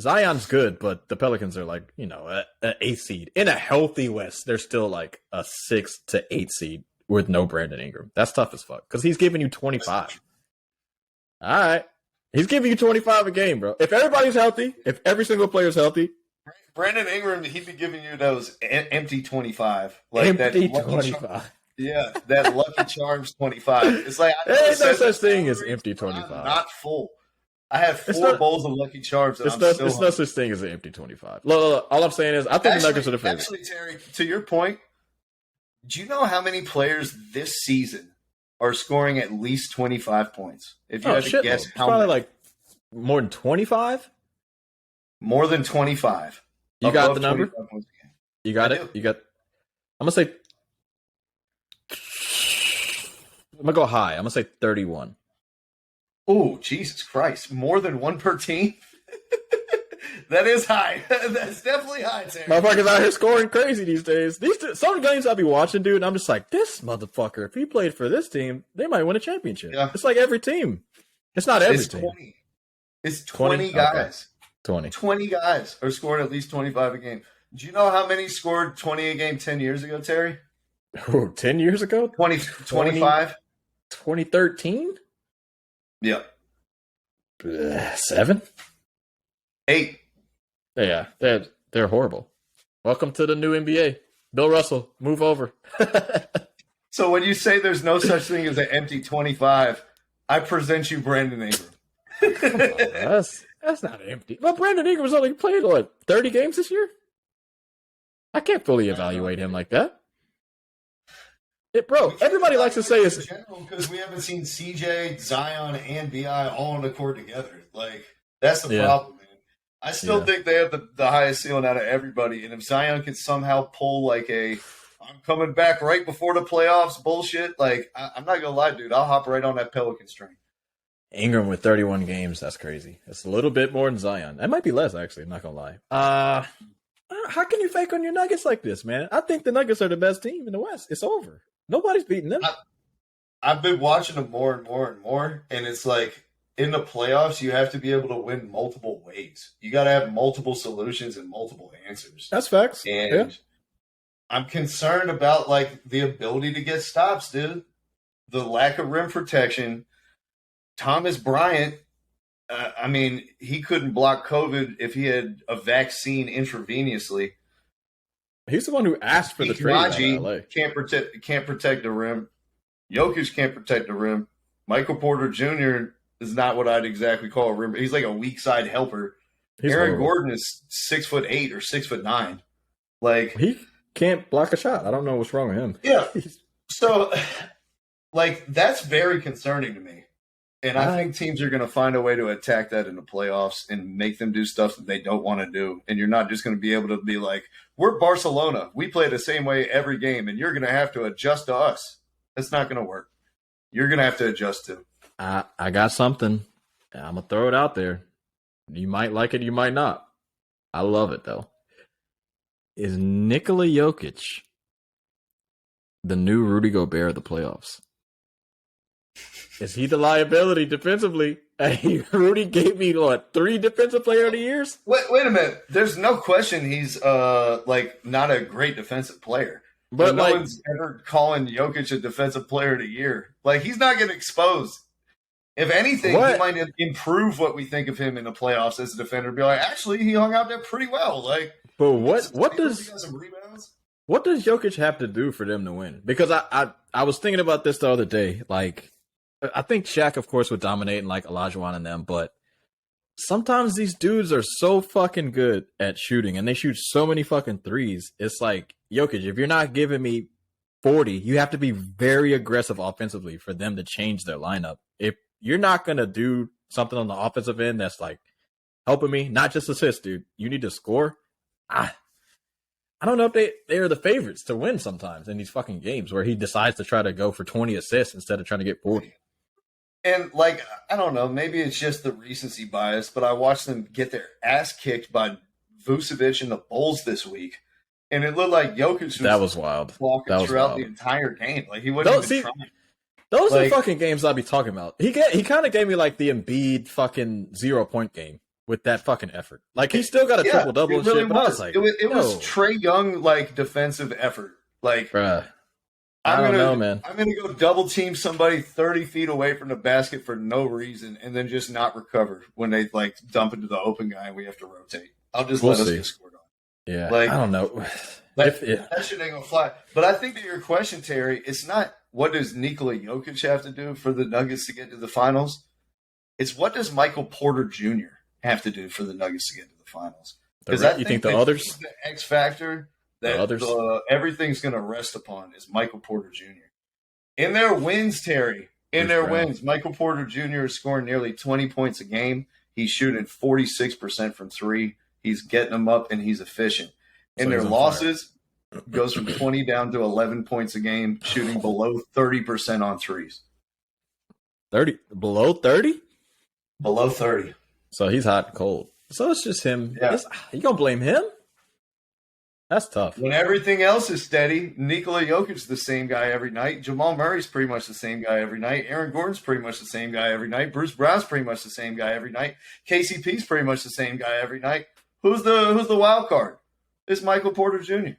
Zion's good, but the Pelicans are like, an 8 seed. In a healthy West, they're still like a 6 to 8 seed with no Brandon Ingram. That's tough as fuck because he's giving you 25. All right. He's giving you 25 a game, bro. If everybody's healthy, if every single player's healthy. Brandon Ingram, he'd be giving you those empty 25. Empty 25. Yeah, that Lucky Charms 25. It's like there ain't no such thing as empty 25. I'm not full. I have four bowls of Lucky Charms. And It's no such thing as an empty 25. Look, all I'm saying is I think the Nuggets are the favorite. Actually, Terry, to your point, do you know how many players this season are scoring at least 25 points? If you had to guess, how probably many? like more than 25. More than 25. You got the number? You got it? You got. I'm going to say. I'm going to go high. I'm going to say 31. Oh, Jesus Christ. More than one per team? That is high. That's definitely high, Terry. Motherfuckers out here scoring crazy these days. Some games I'll be watching, dude, and I'm just like, this motherfucker, if he played for this team, they might win a championship. Yeah. It's like every team. It's not every team. 20. It's 20 guys. Okay. 20 guys are scoring at least 25 a game. Do you know how many scored 20 a game 10 years ago, Terry? 10 years ago? 25? 2013? Yeah. 7? 8. Yeah, they're horrible. Welcome to the new NBA. Bill Russell, move over. So when you say there's no such thing as an empty 25, I present you Brandon Ingram. That's not empty. Well, Brandon Ingram's only played, 30 games this year? I can't fully evaluate him like that. Bro, everybody likes to say it's because we haven't seen CJ, Zion, and BI all on the court together. Like, that's the problem, man. I still think they have the highest ceiling out of everybody. And if Zion can somehow pull like I'm coming back right before the playoffs bullshit, like, I'm not going to lie, dude. I'll hop right on that Pelican string. Ingram with 31 games, that's crazy. It's a little bit more than Zion. That might be less, actually. I'm not going to lie. How can you fake on your Nuggets like this, man? I think the Nuggets are the best team in the West. It's over. Nobody's beating them. I've been watching them more and more and more, and it's like in the playoffs, you have to be able to win multiple ways. You got to have multiple solutions and multiple answers. That's facts. And I'm concerned about like the ability to get stops, dude. The lack of rim protection. Thomas Bryant, he couldn't block COVID if he had a vaccine intravenously. He's the one who asked for the trade. Can't protect the rim. Jokic can't protect the rim. Michael Porter Jr. is not what I'd exactly call a rim. He's like a weak side helper. Aaron Gordon is 6'8" or 6'9". Like, he can't block a shot. I don't know what's wrong with him. Yeah. So, like, that's very concerning to me. And I think teams are going to find a way to attack that in the playoffs and make them do stuff that they don't want to do. And you're not just going to be able to be like, we're Barcelona. We play the same way every game, and you're going to have to adjust to us. That's not going to work. You're going to have to adjust to. I got something. I'm going to throw it out there. You might like it, you might not. I love it, though. Is Nikola Jokic the new Rudy Gobert of the playoffs? Is he the liability defensively? Hey, Rudy gave me, 3 defensive player of the years? Wait a minute. There's no question he's, not a great defensive player. But no one's ever calling Jokic a defensive player of the year. Like, he's not getting exposed. If anything, he might improve what we think of him in the playoffs as a defender. Be like, actually, he hung out there pretty well. Like, but what does Jokic have to do for them to win? Because I was thinking about this the other day. Like, I think Shaq, of course, would dominate and like Olajuwon and them, but sometimes these dudes are so fucking good at shooting and they shoot so many fucking threes. It's like, Jokic, if you're not giving me 40, you have to be very aggressive offensively for them to change their lineup. If you're not going to do something on the offensive end that's like helping me, not just assist, dude, you need to score. I don't know if they are the favorites to win sometimes in these fucking games where he decides to try to go for 20 assists instead of trying to get 40. And, like, I don't know, maybe it's just the recency bias, but I watched them get their ass kicked by Vucevic and the Bulls this week, and it looked like Jokic was wild. Walking throughout the entire game. Like, he wasn't even trying. Those are fucking games I'll be talking about. He kind of gave me, like, the Embiid fucking 0-point game with that fucking effort. Like, he still got a triple-double and shit, but I was like, it was Trae Young, like, defensive effort. Like, bruh. I don't know, man. I'm going to go double team somebody 30 feet away from the basket for no reason and then just not recover when they, like, dump into the open guy and we have to rotate. I'll just let us get scored on. Yeah, like, I don't know. That shit ain't going to fly. But I think to your question, Terry, it's not what does Nikola Jokic have to do for the Nuggets to get to the finals. It's what does Michael Porter Jr. have to do for the Nuggets to get to the finals. Because you think the others? The X factor that everything's going to rest upon is Michael Porter Jr. In their wins, Terry, wins, Michael Porter Jr. is scoring nearly 20 points a game. He's shooting 46% from three. He's getting them up, and he's efficient. In their losses, goes from 20 down to 11 points a game, shooting below 30% on threes. 30? Below 30? Below 30. So he's hot and cold. So it's just him. Yeah. You going to blame him? That's tough. When everything else is steady, Nikola Jokic's the same guy every night. Jamal Murray's pretty much the same guy every night. Aaron Gordon's pretty much the same guy every night. Bruce Brown's pretty much the same guy every night. KCP's pretty much the same guy every night. Who's the wild card? It's Michael Porter Jr.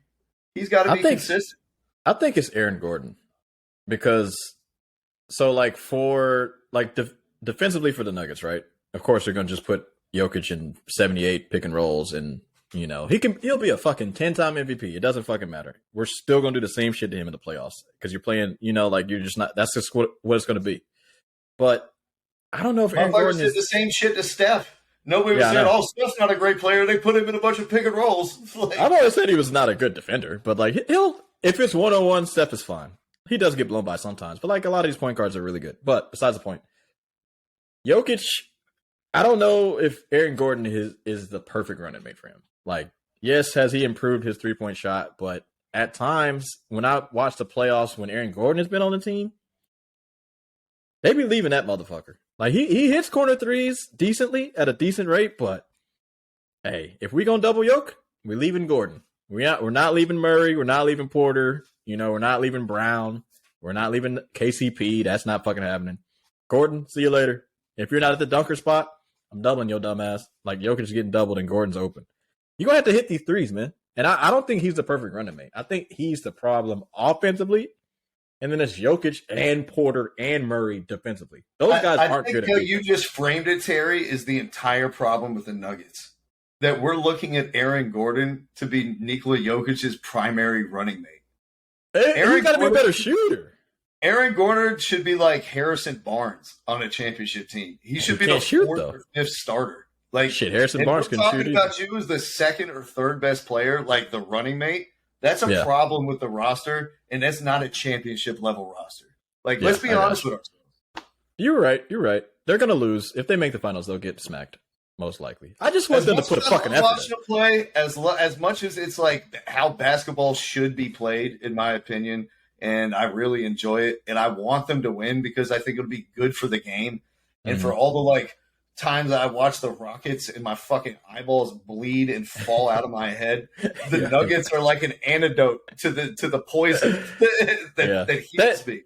He's got to be consistent. I think it's Aaron Gordon because defensively for the Nuggets, right? Of course, they're going to just put Jokic in 78 pick and rolls and he'll be a fucking 10-time MVP. It doesn't fucking matter. We're still going to do the same shit to him in the playoffs because you're playing, you're just not, that's just what it's going to be. But I don't know if Aaron Gordon did the same shit to Steph. Nobody said, Steph's not a great player. They put him in a bunch of pick and rolls. I've always said he was not a good defender, but like if it's 1-on-1, Steph is fine. He does get blown by sometimes, but like a lot of these point guards are really good. But besides the point, Jokic, I don't know if Aaron Gordon is the perfect running mate for him. Like, yes, has he improved his 3-point shot? But at times, when I watch the playoffs, when Aaron Gordon has been on the team, they be leaving that motherfucker. Like, he hits corner threes decently at a decent rate, but hey, if we gonna double yoke, we're leaving Gordon. We're not leaving Murray. We're not leaving Porter. We're not leaving Brown. We're not leaving KCP. That's not fucking happening. Gordon, see you later. If you're not at the dunker spot, I'm doubling your dumb ass. Like, Jokic is getting doubled and Gordon's open. You're going to have to hit these threes, man. And I don't think he's the perfect running mate. I think he's the problem offensively. And then it's Jokic and Porter and Murray defensively. Those guys aren't good at it. I think you just framed it, Terry, is the entire problem with the Nuggets. That we're looking at Aaron Gordon to be Nikola Jokic's primary running mate. He's got to be a better shooter. Aaron Gordon should be like Harrison Barnes on a championship team. He should be the fourth or fifth starter. Like, shit, Harrison Barnes can shoot. Talking about you as the second or third best player, like the running mate. That's a problem with the roster, and that's not a championship level roster. Like, let's be honest with ourselves. You're right. They're gonna lose if they make the finals. They'll get smacked, most likely. I just want them to put a fucking effort. Watch them play as much as it's like how basketball should be played, in my opinion. And I really enjoy it, and I want them to win because I think it'll be good for the game and for all the times that I watch the Rockets and my fucking eyeballs bleed and fall out of my head. The Nuggets are like an antidote to the poison that heals me.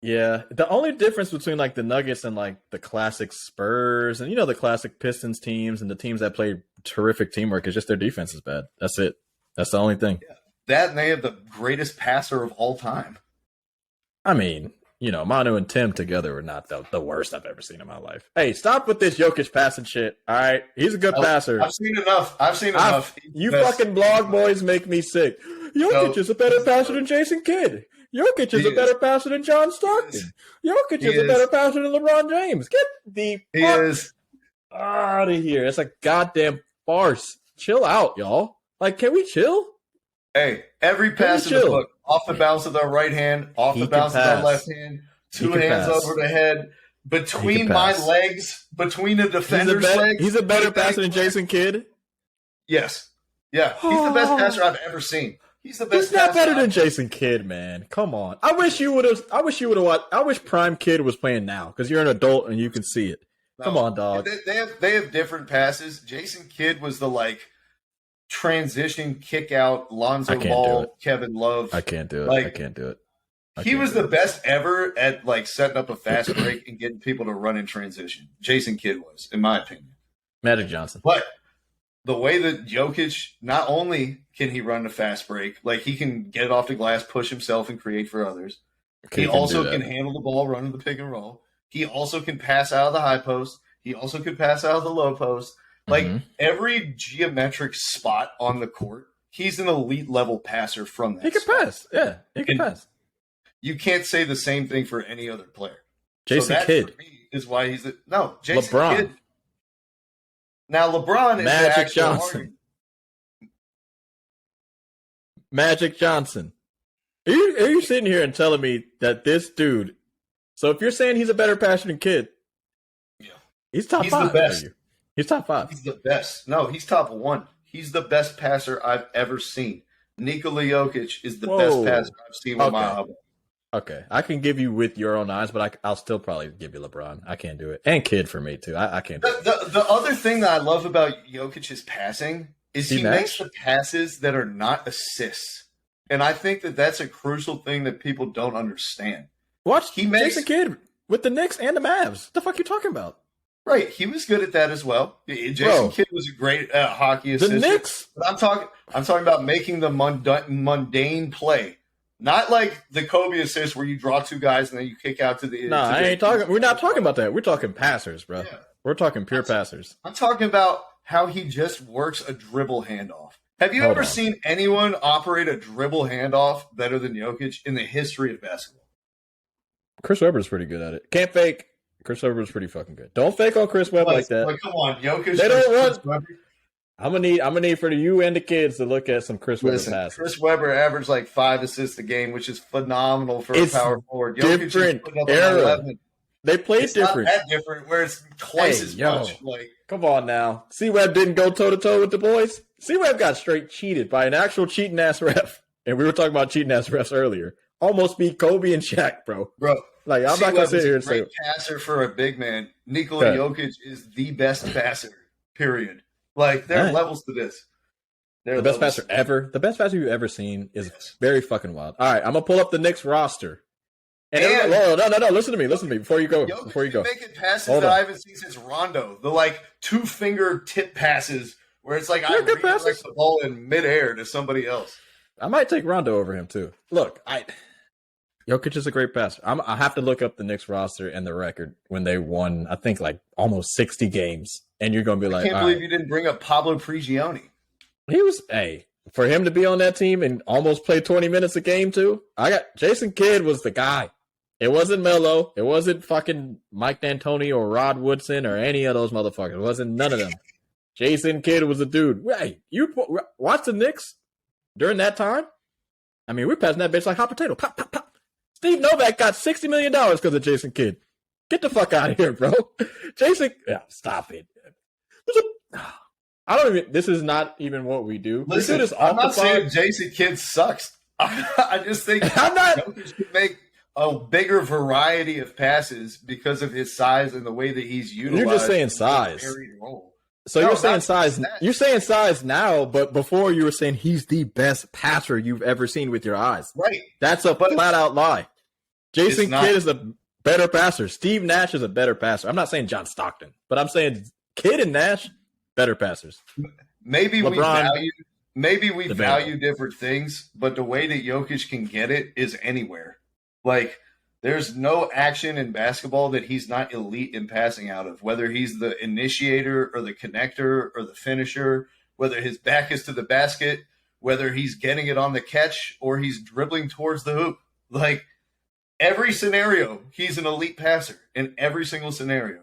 Yeah, the only difference between like the Nuggets and like the classic Spurs and the classic Pistons teams and the teams that play terrific teamwork is just their defense is bad. That's it. That's the only thing. Yeah. That and they have the greatest passer of all time. I mean, Manu and Tim together were not the worst I've ever seen in my life. Hey, stop with this Jokic passing shit. All right, he's a good passer. I've seen enough. You fucking blog boys make me sick. Jokic is a better passer than Jason Kidd. Jokic is a better passer than John Stockton. Jokic is a better passer than LeBron James. Get the fuck out of here. It's a goddamn farce. Chill out, y'all. Like, can we chill? Hey, every pass in the book, off the bounce of their right hand, off the bounce of their left hand, two hands over the head, between my legs, between the defender's legs. He's a better passer than Jason Kidd? Yes. Yeah, he's the best passer I've ever seen. He's the best. He's not better than Jason Kidd, man. Come on. I wish you would have watched. I wish Prime Kid was playing now because you're an adult and you can see it. Come on, dog. They have different passes. Jason Kidd was the transition kick out Lonzo Ball, Kevin Love. I can't do it. I can't do it. He was the best ever at setting up a fast break and getting people to run in transition. Jason Kidd was, in my opinion. Magic Johnson. But the way that Jokic, not only can he run a fast break, he can get it off the glass, push himself, and create for others. He also can handle the ball, running the pick and roll. He also can pass out of the high post. He also can pass out of the low post. Every geometric spot on the court, he's an elite level passer from that. He can pass. Yeah, he can pass. You can't say the same thing for any other player. Jason Kidd is why he's Jason LeBron. Kidd. Now LeBron is Magic Johnson. Magic Johnson. Are you sitting here and telling me that this dude? So if you're saying he's a better passer than Kidd, yeah, he's top 5. The best. He's top 5. He's the best. No, he's top 1. He's the best passer I've ever seen. Nikola Jokic is the best passer I've seen with my elbow. Okay, I can give you with your own eyes, but I'll still probably give you LeBron. I can't do it, and Kidd for me too. I can't. The other thing that I love about Jokic's passing is he makes the passes that are not assists, and I think that that's a crucial thing that people don't understand. Watch Jason Kidd with the Knicks and the Mavs. What the fuck are you talking about? Right, he was good at that as well. Jason Kidd was a great hockey assistant. The Knicks, but I'm talking about making the mundane play. Not like the Kobe assist where you draw 2 guys and then you kick out to the. No, I ain't talking. We're not talking about that. We're talking passers, bro. Yeah. We're talking pure passers. I'm talking about how he just works a dribble handoff. Have you ever seen anyone operate a dribble handoff better than Jokic in the history of basketball? Chris Webber's pretty good at it. Can't fake. Chris Webber's pretty fucking good. Don't fake on Chris Webber like that. Come on, Jokic. They don't run. I'm gonna need for you and the kids to look at some Chris Webber passes. Chris Webber averaged 5 assists a game, which is phenomenal for a power forward. Different era. They play different. Not that different, where it's twice as much. Come on now. C-Web didn't go toe to toe with the boys. C-Web got straight cheated by an actual cheating ass ref, and we were talking about cheating ass refs earlier. Almost beat Kobe and Shaq, bro. I'm not gonna sit here and say passer for a big man. Nikola Jokic is the best passer. Period. There are levels to this. The best passer ever. The best passer you've ever seen is very fucking wild. All right, I'm gonna pull up the Knicks roster. And no. Listen to me before you go. Making passes that I haven't seen since Rondo. The 2-finger tip passes where it's I redirect the ball in midair to somebody else. I might take Rondo over him too. Look, Jokic is a great passer. I have to look up the Knicks roster and the record when they won. I think almost 60 games. And you're going to be I can't believe you didn't bring up Pablo Prigioni. He was, for him to be on that team and almost play 20 minutes a game too. Jason Kidd was the guy. It wasn't Melo. It wasn't fucking Mike D'Antoni or Rod Woodson or any of those motherfuckers. It wasn't none of them. Jason Kidd was a dude. Hey, you watch the Knicks during that time? I mean, we're passing that bitch like hot potato. Pop, pop, pop. Steve Novak got $60 million because of Jason Kidd. Get the fuck out of here, bro. Stop it. This is not even what we do. Listen, I'm not saying Jason Kidd sucks. I just think Jokic could make a bigger variety of passes because of his size and the way that he's utilized. You're just saying size. So you're saying size. You're saying size now, but before you were saying he's the best passer you've ever seen with your eyes. Right. That's a flat out lie. Jason Kidd is a better passer. Steve Nash is a better passer. I'm not saying John Stockton, but I'm saying Kidd and Nash, better passers. Maybe we value different things, but the way that Jokic can get it is anywhere. There's no action in basketball that he's not elite in passing out of, whether he's the initiator or the connector or the finisher, whether his back is to the basket, whether he's getting it on the catch or he's dribbling towards the hoop. Every scenario, he's an elite passer in every single scenario.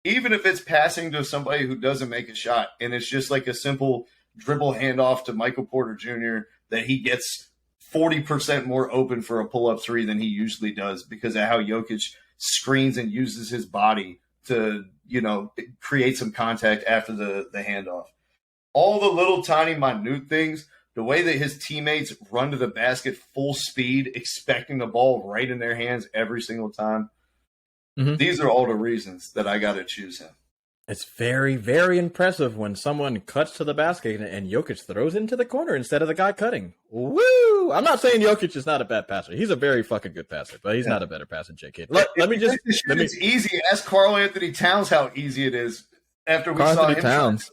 Even if it's passing to somebody who doesn't make a shot and it's just a simple dribble handoff to Michael Porter Jr. that he gets 40% more open for a pull-up 3 than he usually does because of how Jokic screens and uses his body to, create some contact after the handoff. all the little tiny minute things, the way that his teammates run to the basket full speed, expecting the ball right in their hands every single time. Mm-hmm. These are all the reasons that I got to choose him. It's very, very impressive when someone cuts to the basket and Jokic throws it into the corner instead of the guy cutting. Woo! I'm not saying Jokic is not a bad passer. He's a very fucking good passer, but he's not a better passer than J. Kidd. Let me just... It's easy. Ask Karl Anthony Towns how easy it is after we Karl saw Anthony him. Towns.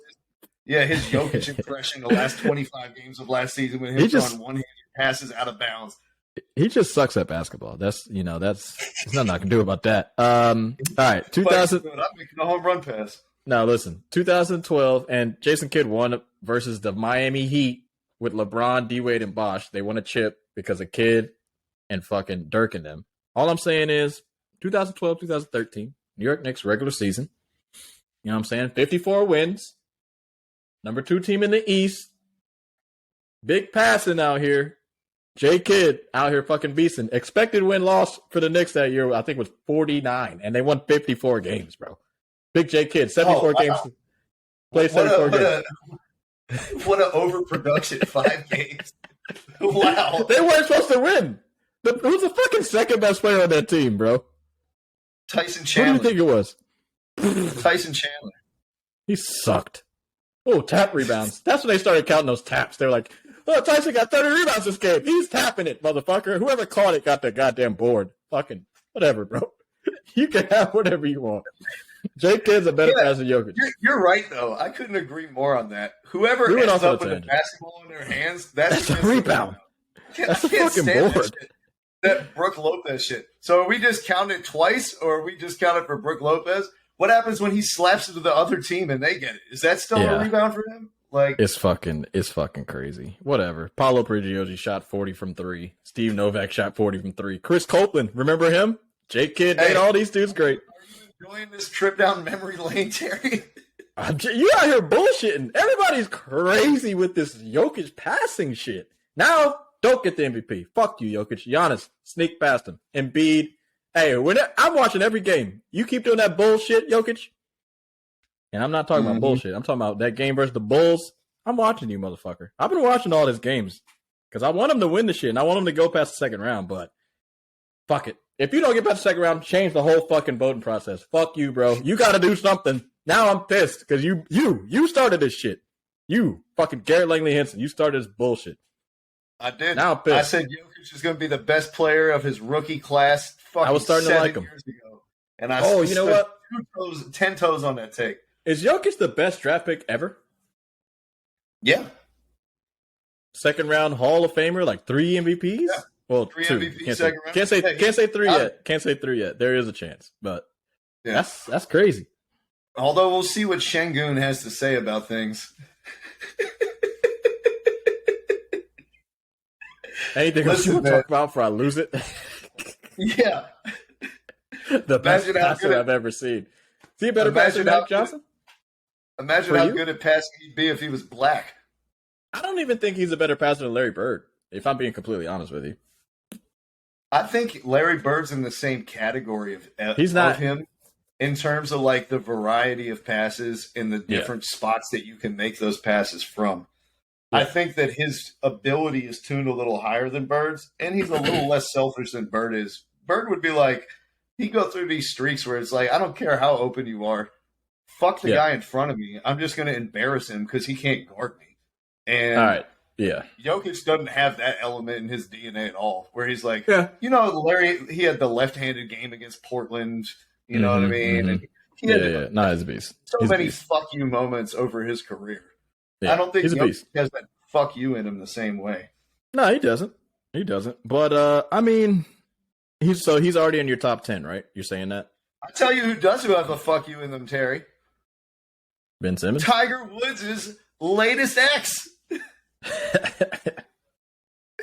Yeah, his Jokic impression the last 25 games of last season when him throwing one-handed passes out of bounds. He just sucks at basketball. There's nothing I can do about that. All right, 2000. I'm making a home run pass. Now listen, 2012, and Jason Kidd won versus the Miami Heat with LeBron, D-Wade, and Bosh. They won a chip because of Kidd and fucking Dirk and them. All I'm saying is 2012, 2013, New York Knicks regular season. You know what I'm saying? 54 wins. Number 2 team in the East. Big passing out here. J. Kidd out here fucking beasting. Expected win-loss for the Knicks that year, I think, was 49, and they won 54 games, bro. Big J. Kidd, 74 games. Played 74 games. What an overproduction, 5 games. Wow. They weren't supposed to win. Who's the fucking second best player on that team, bro? Tyson Chandler. Who do you think it was? Tyson Chandler. He sucked. Oh, tap rebounds. That's when they started counting those taps. They were like, oh, Tyson got 30 rebounds this game. He's tapping it, motherfucker. Whoever caught it got the goddamn board. Fucking whatever, bro. You can have whatever you want. J. Kidd's a better passer than Jokic. You're right, though. I couldn't agree more on that. Whoever ends up with a basketball in their hands, that's a rebound. That's a fucking board. That Brook Lopez shit. So are we just counting it twice, or are we just counting for Brook Lopez? What happens when he slaps it to the other team and they get it? Is that still a rebound for him? Like it's fucking crazy. Whatever. Paulo Prigiozzi shot 40 from 3. Steve Novak shot 40 from 3. Chris Copeland, remember him? J. Kidd made all these dudes great. Are you enjoying this trip down memory lane, Terry? You out here bullshitting. Everybody's crazy with this Jokic passing shit. Now, don't get the MVP. Fuck you, Jokic. Giannis, sneak past him. Embiid. Hey, I'm watching every game. You keep doing that bullshit, Jokic. And I'm not talking about bullshit. I'm talking about that game versus the Bulls. I'm watching you, motherfucker. I've been watching all these games because I want them to win the shit and I want them to go past the second round, but fuck it. If you don't get past the second round, change the whole fucking voting process. Fuck you, bro. You got to do something. Now I'm pissed because you started this shit. You, fucking Garrett Langley Henson, you started this bullshit. I did. Now I'm pissed. I said Jokic is going to be the best player of his rookie class. I was starting to like him. Years ago, and you know what? 10 toes on that take. Is Jokic the best draft pick ever? Yeah. Second round Hall of Famer, like 3 MVPs? Yeah. Well, 3 2. MVPs second round. Can't say 3 yet. Can't say 3 yet. There is a chance, but that's crazy. Although we'll see what Şengün has to say about things. Anything else you want to talk about before I lose it? Yeah. The best passer I've ever seen. Is he a better passer than Mike Johnson? Imagine how good at passing he'd be if he was black. I don't even think he's a better passer than Larry Bird, if I'm being completely honest with you. I think Larry Bird's in the same category of him in terms of like the variety of passes and the different spots that you can make those passes from. Yeah. I think that his ability is tuned a little higher than Bird's, and he's a little less selfish than Bird is. Bird would be like, he'd go through these streaks where it's like, I don't care how open you are. Fuck the guy in front of me. I'm just going to embarrass him because he can't guard me. And all right. Yeah. Jokic doesn't have that element in his DNA at all, where he's like, you know, Larry, he had the left-handed game against Portland. You know what I mean? And he had not as a beast. So many fuck you moments over his career. Yeah. I don't think Jokic has that fuck you in him the same way. No, he doesn't. He doesn't. But, I mean, he's already in your top 10, right? You're saying that? I tell you who does have a fuck you in them, Terry. Ben Simmons? Tiger Woods' latest ex.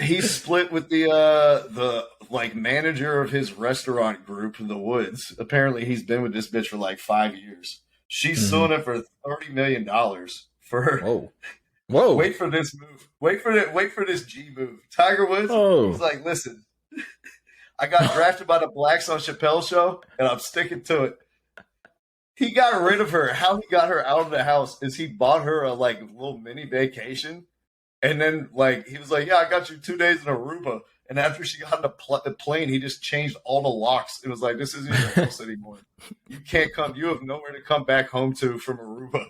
He split with the like manager of his restaurant group, the Woods. Apparently, he's been with this bitch for like 5 years. She's suing him for $30 million for. Whoa! Wait for this move. Wait for this G move. Tiger Woods. He's like, listen, I got drafted by the Blacks on Chappelle's show, and I'm sticking to it. he got rid of her. How he got her out of the house is he bought her a like little mini vacation, and then like he was like, "Yeah, I got you 2 days in Aruba." And after she got on the plane, he just changed all the locks. It was like, "This isn't your house anymore. You can't come. You have nowhere to come back home to from Aruba."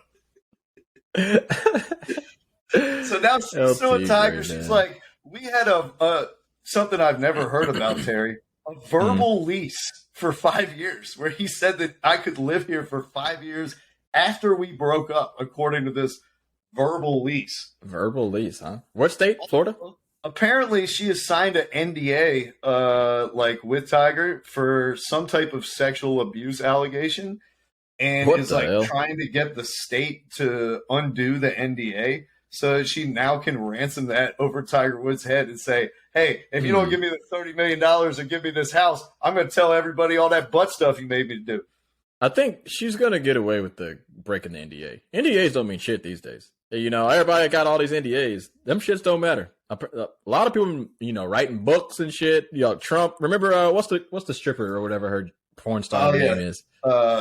So now she's still a Tiger. She's like, we had a something I've never heard about, Terry. A verbal lease for 5 years, where he said that I could live here for 5 years after we broke up, according to this verbal lease. Verbal lease, huh? What state? Florida? Apparently, she has signed an NDA, like with Tiger for some type of sexual abuse allegation, and is like trying to get the state to undo the NDA so that she now can ransom that over Tiger Woods' head and say, "Hey, if you don't give me the $30 million or give me this house, I'm going to tell everybody all that butt stuff you made me do." I think she's going to get away with the breaking the NDA. NDAs don't mean shit these days. You know, everybody got all these NDAs. Them shits don't matter. A lot of people, you know, writing books and shit. You know, Trump. Remember, what's the stripper or whatever her porn star name is?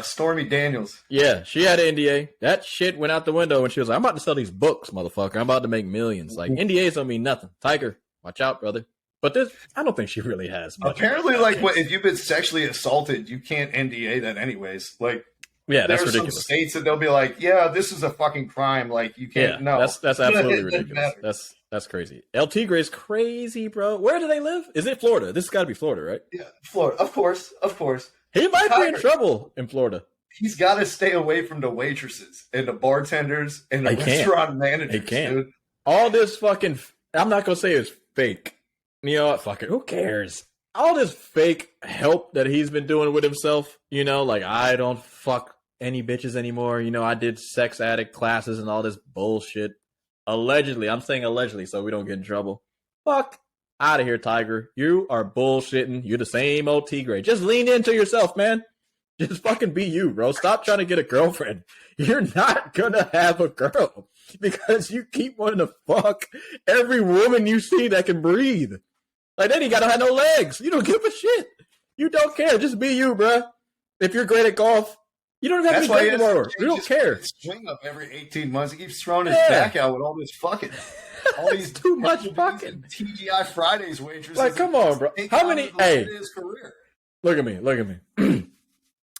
Stormy Daniels. Yeah, she had an NDA. That shit went out the window when she was like, "I'm about to sell these books, motherfucker. I'm about to make millions." Like, NDAs don't mean nothing. Tiger, watch out, brother. But this, I don't think she really has much. Apparently, like, if you've been sexually assaulted, you can't NDA that anyways. Like, yeah, that's there's ridiculous. Some states that they'll be like, "Yeah, this is a fucking crime." Like, you can't. Yeah, no, that's absolutely ridiculous. That's crazy. El Tigre's crazy, bro. Where do they live? Is it Florida? This has got to be Florida, right? Yeah, Florida. Of course. He might be in trouble in Florida. He's got to stay away from the waitresses and the bartenders and the restaurant managers. He can't. Dude. All this fucking, I'm not going to say it's fake. You know what? Fuck it. Who cares? All this fake help that he's been doing with himself, you know, like, I don't fuck any bitches anymore. You know, I did sex addict classes and all this bullshit. Allegedly. I'm saying allegedly so we don't get in trouble. Fuck out of here, Tiger. You are bullshitting. You're the same old Tigre. Just lean into yourself, man. Just fucking be you, bro. Stop trying to get a girlfriend. You're not gonna have a girl because you keep wanting to fuck every woman you see that can breathe. Like, then you gotta have no legs. You don't give a shit. You don't care. Just be you, bro. If you're great at golf, you don't have to be great anymore. You don't care. Swing up every 18 months. He keeps throwing his back out with all this fucking. All these too much fucking TGI Fridays waitresses. Like, come on, bro. How many? Hey, his career. Look at me.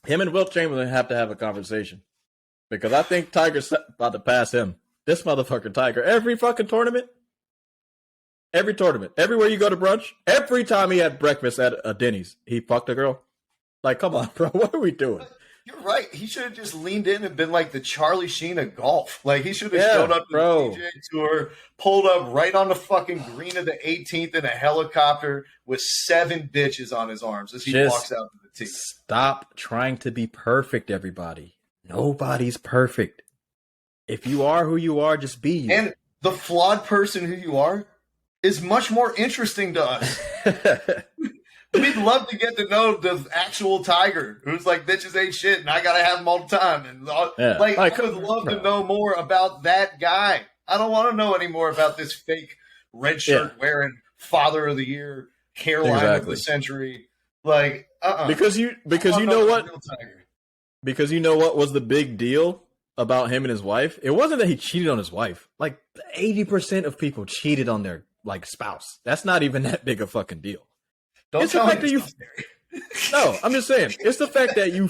Him and Wilt Chamberlain have to have a conversation because I think Tiger's about to pass him. This motherfucker Tiger. Every fucking tournament, everywhere you go to brunch, every time he had breakfast at a Denny's, he fucked a girl. Like, come on, bro. What are we doing? You're right. He should have just leaned in and been like the Charlie Sheen of golf. Like, he should have showed up to the PGA Tour, pulled up right on the fucking green of the 18th in a helicopter with 7 bitches on his arms as he walks out to the tee. Stop trying to be perfect, everybody. Nobody's perfect. If you are who you are, just be you. And the flawed person who you are is much more interesting to us. We'd love to get to know the actual Tiger, who's like, bitches ain't shit, and I gotta have them all the time. And I would love to know more about that guy. I don't want to know any more about this fake red shirt wearing Father of the Year, hairline of the century. Like, because you know what? Because you know what was the big deal about him and his wife? It wasn't that he cheated on his wife. Like 80% of people cheated on their like spouse. That's not even that big a fucking deal. It's the fact that you. No, I'm just saying. It's the fact that you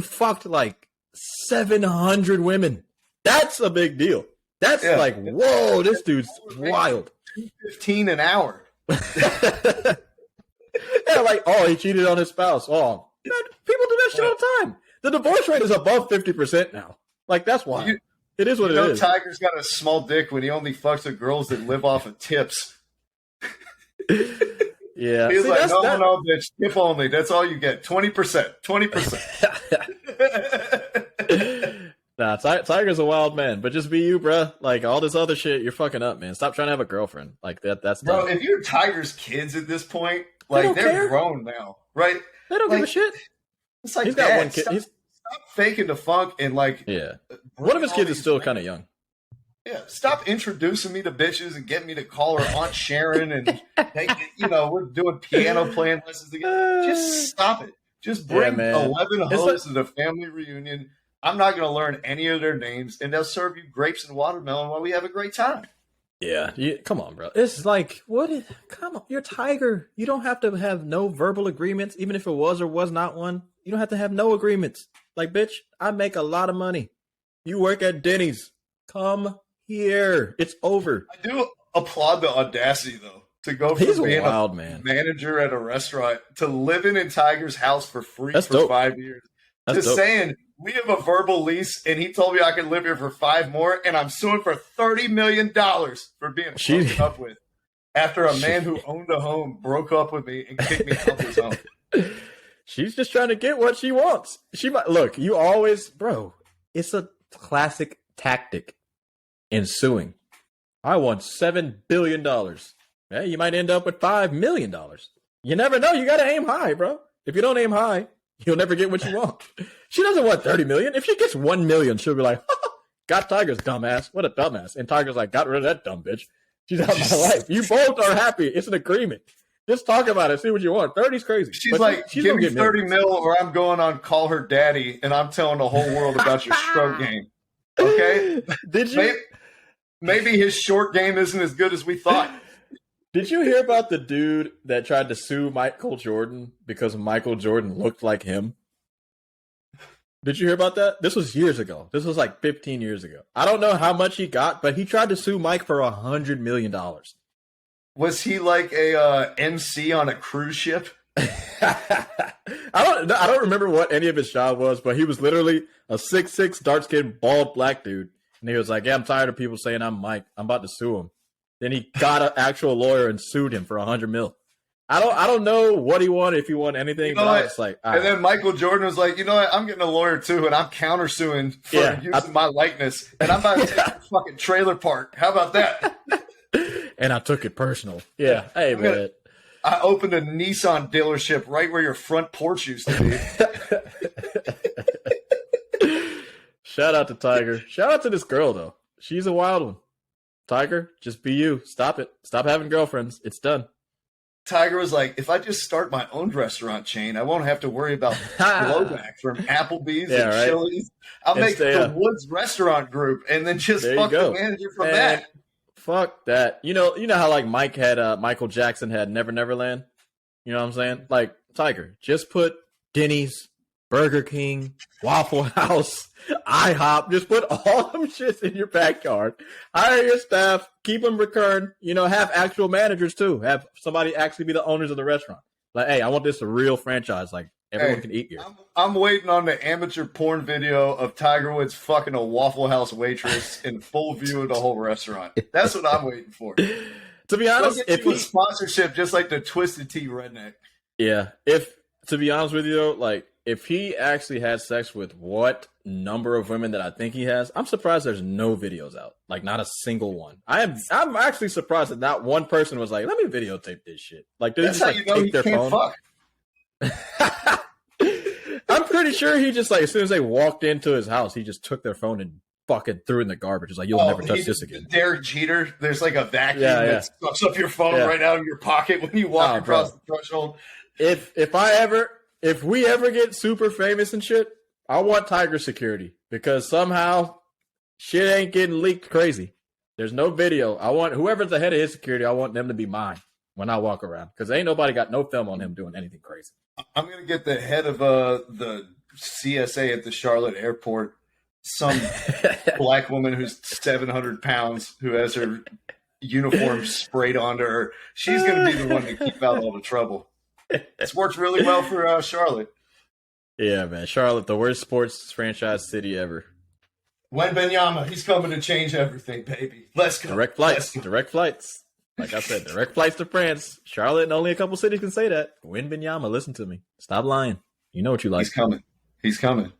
fucked like 700 women. That's a big deal. That's like, whoa, this dude's wild. $2.15 an hour. Yeah, like, oh, he cheated on his spouse. Oh, man, people do that shit all the time. The divorce rate is above 50% now. Like, that's why. It is what it is. Tiger's got a small dick when he only fucks with girls that live off of tips. Yeah. He's like, no, bitch, tip only. That's all you get. 20%. 20%. Nah, Tiger's a wild man, but just be you, bro. Like, all this other shit, you're fucking up, man. Stop trying to have a girlfriend. Like, that's bro, dumb. if you're Tiger's kids at this point, like, they're grown now, right? They don't give a shit. It's like, he's got one kid. Stop faking the funk and, like... Yeah. One of his kids is still kind of young. Yeah, stop introducing me to bitches and getting me to call her Aunt Sharon and, we're doing piano playing lessons together. Just stop it. Just bring 11 hoes to the family reunion. I'm not going to learn any of their names, and they'll serve you grapes and watermelon while we have a great time. Yeah, come on, bro. It's like, come on, you're Tiger. You don't have to have no verbal agreements, even if it was or was not one. You don't have to have no agreements. Like, bitch, I make a lot of money. You work at Denny's. Come here. It's over. I do applaud the audacity, though, to go He's from being wild, a man. manager at a restaurant to living in Tiger's house for free That's for dope. 5 years. That's dope. Saying, we have a verbal lease, and he told me I could live here for 5 more, and I'm suing for $30 million for being broken up with after a man who owned a home broke up with me and kicked me out of his home. She's just trying to get what she wants. She might look. You always, bro. It's a classic tactic in suing. I want $7 billion. Yeah, you might end up with $5 million. You never know. You got to aim high, bro. If you don't aim high, you'll never get what you want. She doesn't want 30 million. If she gets 1 million, she'll be like, got Tiger's dumbass. What a dumbass. And Tiger's like, got rid of that dumb bitch. She's out of my life. You both are happy. It's an agreement. Just talk about it. See what you want. 30's crazy. She's like, give me 30 mil or I'm going on Call Her Daddy and I'm telling the whole world about your stroke game. Okay? Did you? Maybe his short game isn't as good as we thought. Did you hear about the dude that tried to sue Michael Jordan because Michael Jordan looked like him? Did you hear about that? This was years ago. This was like 15 years ago. I don't know how much he got, but he tried to sue Mike for $100 million. Was he like a MC on a cruise ship? I don't remember what any of his job was, but he was literally a 6'6", dark-skinned, bald black dude. And he was like, yeah, I'm tired of people saying I'm Mike. I'm about to sue him. Then he got an actual lawyer and sued him for $100 million. I don't know what he wanted, if he wanted anything, but I was like, and then Michael Jordan was like, you know what? I'm getting a lawyer too, and I'm countersuing for using my likeness, and I'm about to take a fucking trailer park. How about that? And I took it personal. Yeah. Hey, man. I opened a Nissan dealership right where your front porch used to be. Shout out to Tiger. Shout out to this girl, though. She's a wild one. Tiger, just be you. Stop it. Stop having girlfriends. It's done. Tiger was like, if I just start my own restaurant chain, I won't have to worry about blowback from Applebee's and Chili's. I'll make the Woods Restaurant Group and then just fuck the manager from that. Fuck that. You know how like Mike had Michael Jackson had Never Never Land? You know what I'm saying? Like, Tiger, just put Denny's, Burger King, Waffle House, IHOP, just put all them shits in your backyard. Hire your staff, keep them recurring, have actual managers too. Have somebody actually be the owners of the restaurant. Like, hey, I want this a real franchise. Like, everyone can eat here. I'm waiting on the amateur porn video of Tiger Woods fucking a Waffle House waitress in full view of the whole restaurant. That's what I'm waiting for. To be honest, if he sponsorship just like the Twisted Tea redneck. Yeah. To be honest with you though, like, if he actually had sex with what number of women that I think he has, I'm surprised there's no videos out. Like, not a single one. I'm actually surprised that not one person was like, let me videotape this shit. Like, did he just like take their phone? Fuck. I'm pretty sure he just like, as soon as they walked into his house, he just took their phone and fucking threw it in the garbage. It's like, you'll never touch this again. Derek Jeter, there's like a vacuum that sucks up your phone right out of your pocket when you walk across the threshold. If we ever get super famous and shit, I want Tiger security because somehow shit ain't getting leaked crazy. There's no video. I want whoever's the head of his security, I want them to be mine when I walk around because ain't nobody got no film on him doing anything crazy. I'm going to get the head of the CSA at the Charlotte airport, some black woman who's 700 pounds who has her uniform sprayed onto her. She's going to be the one to keep out all the trouble. It's worked really well for Charlotte. Yeah, man. Charlotte, the worst sports franchise city ever. Wembanyama, he's coming to change everything, baby. Let's go. Direct flights. Like I said, direct flights to France. Charlotte and only a couple cities can say that. Wembanyama, listen to me. Stop lying. You know what you like. He's coming.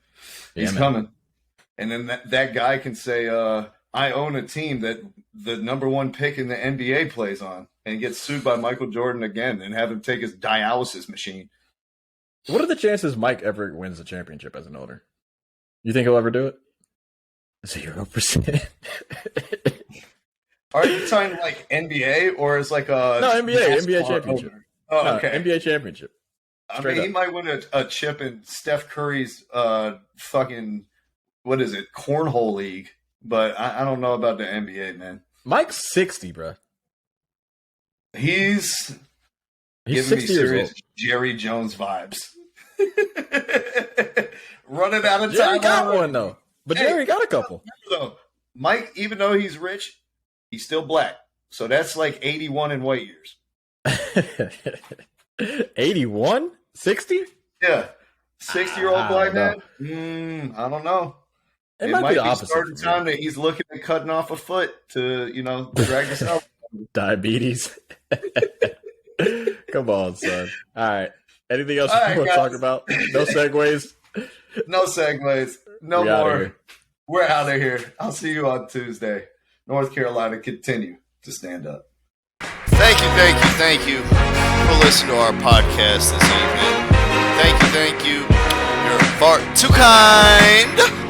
And then that guy can say, I own a team that the number one pick in the NBA plays on. And get sued by Michael Jordan again and have him take his dialysis machine. What are the chances Mike ever wins a championship as an owner? You think he'll ever do it? 0%. Are you talking like NBA or is like a NBA championship? Oh, okay. NBA championship. I mean, he might win a chip in Steph Curry's fucking what is it, cornhole league. But I don't know about the NBA, man. Mike's 60, bro. He's giving 60 me years serious old. Jerry Jones vibes. Running out of Jerry time. got one, though. But Jerry got a couple. Though, Mike, even though he's rich, he's still black. So that's like 81 in white years. 81? 60? Yeah. 60-year-old black know. man? I don't know. It might be the opposite. Starting for me. time that he's looking at cutting off a foot to, drag this out. Diabetes. Come on, son. All right. Anything else All you right, want to guys. talk about? No segues? No segues. No We outta more. here. We're out of here. I'll see you on Tuesday. North Carolina continue to stand up. Thank you for listening to our podcast this evening. Thank you. You're far too kind.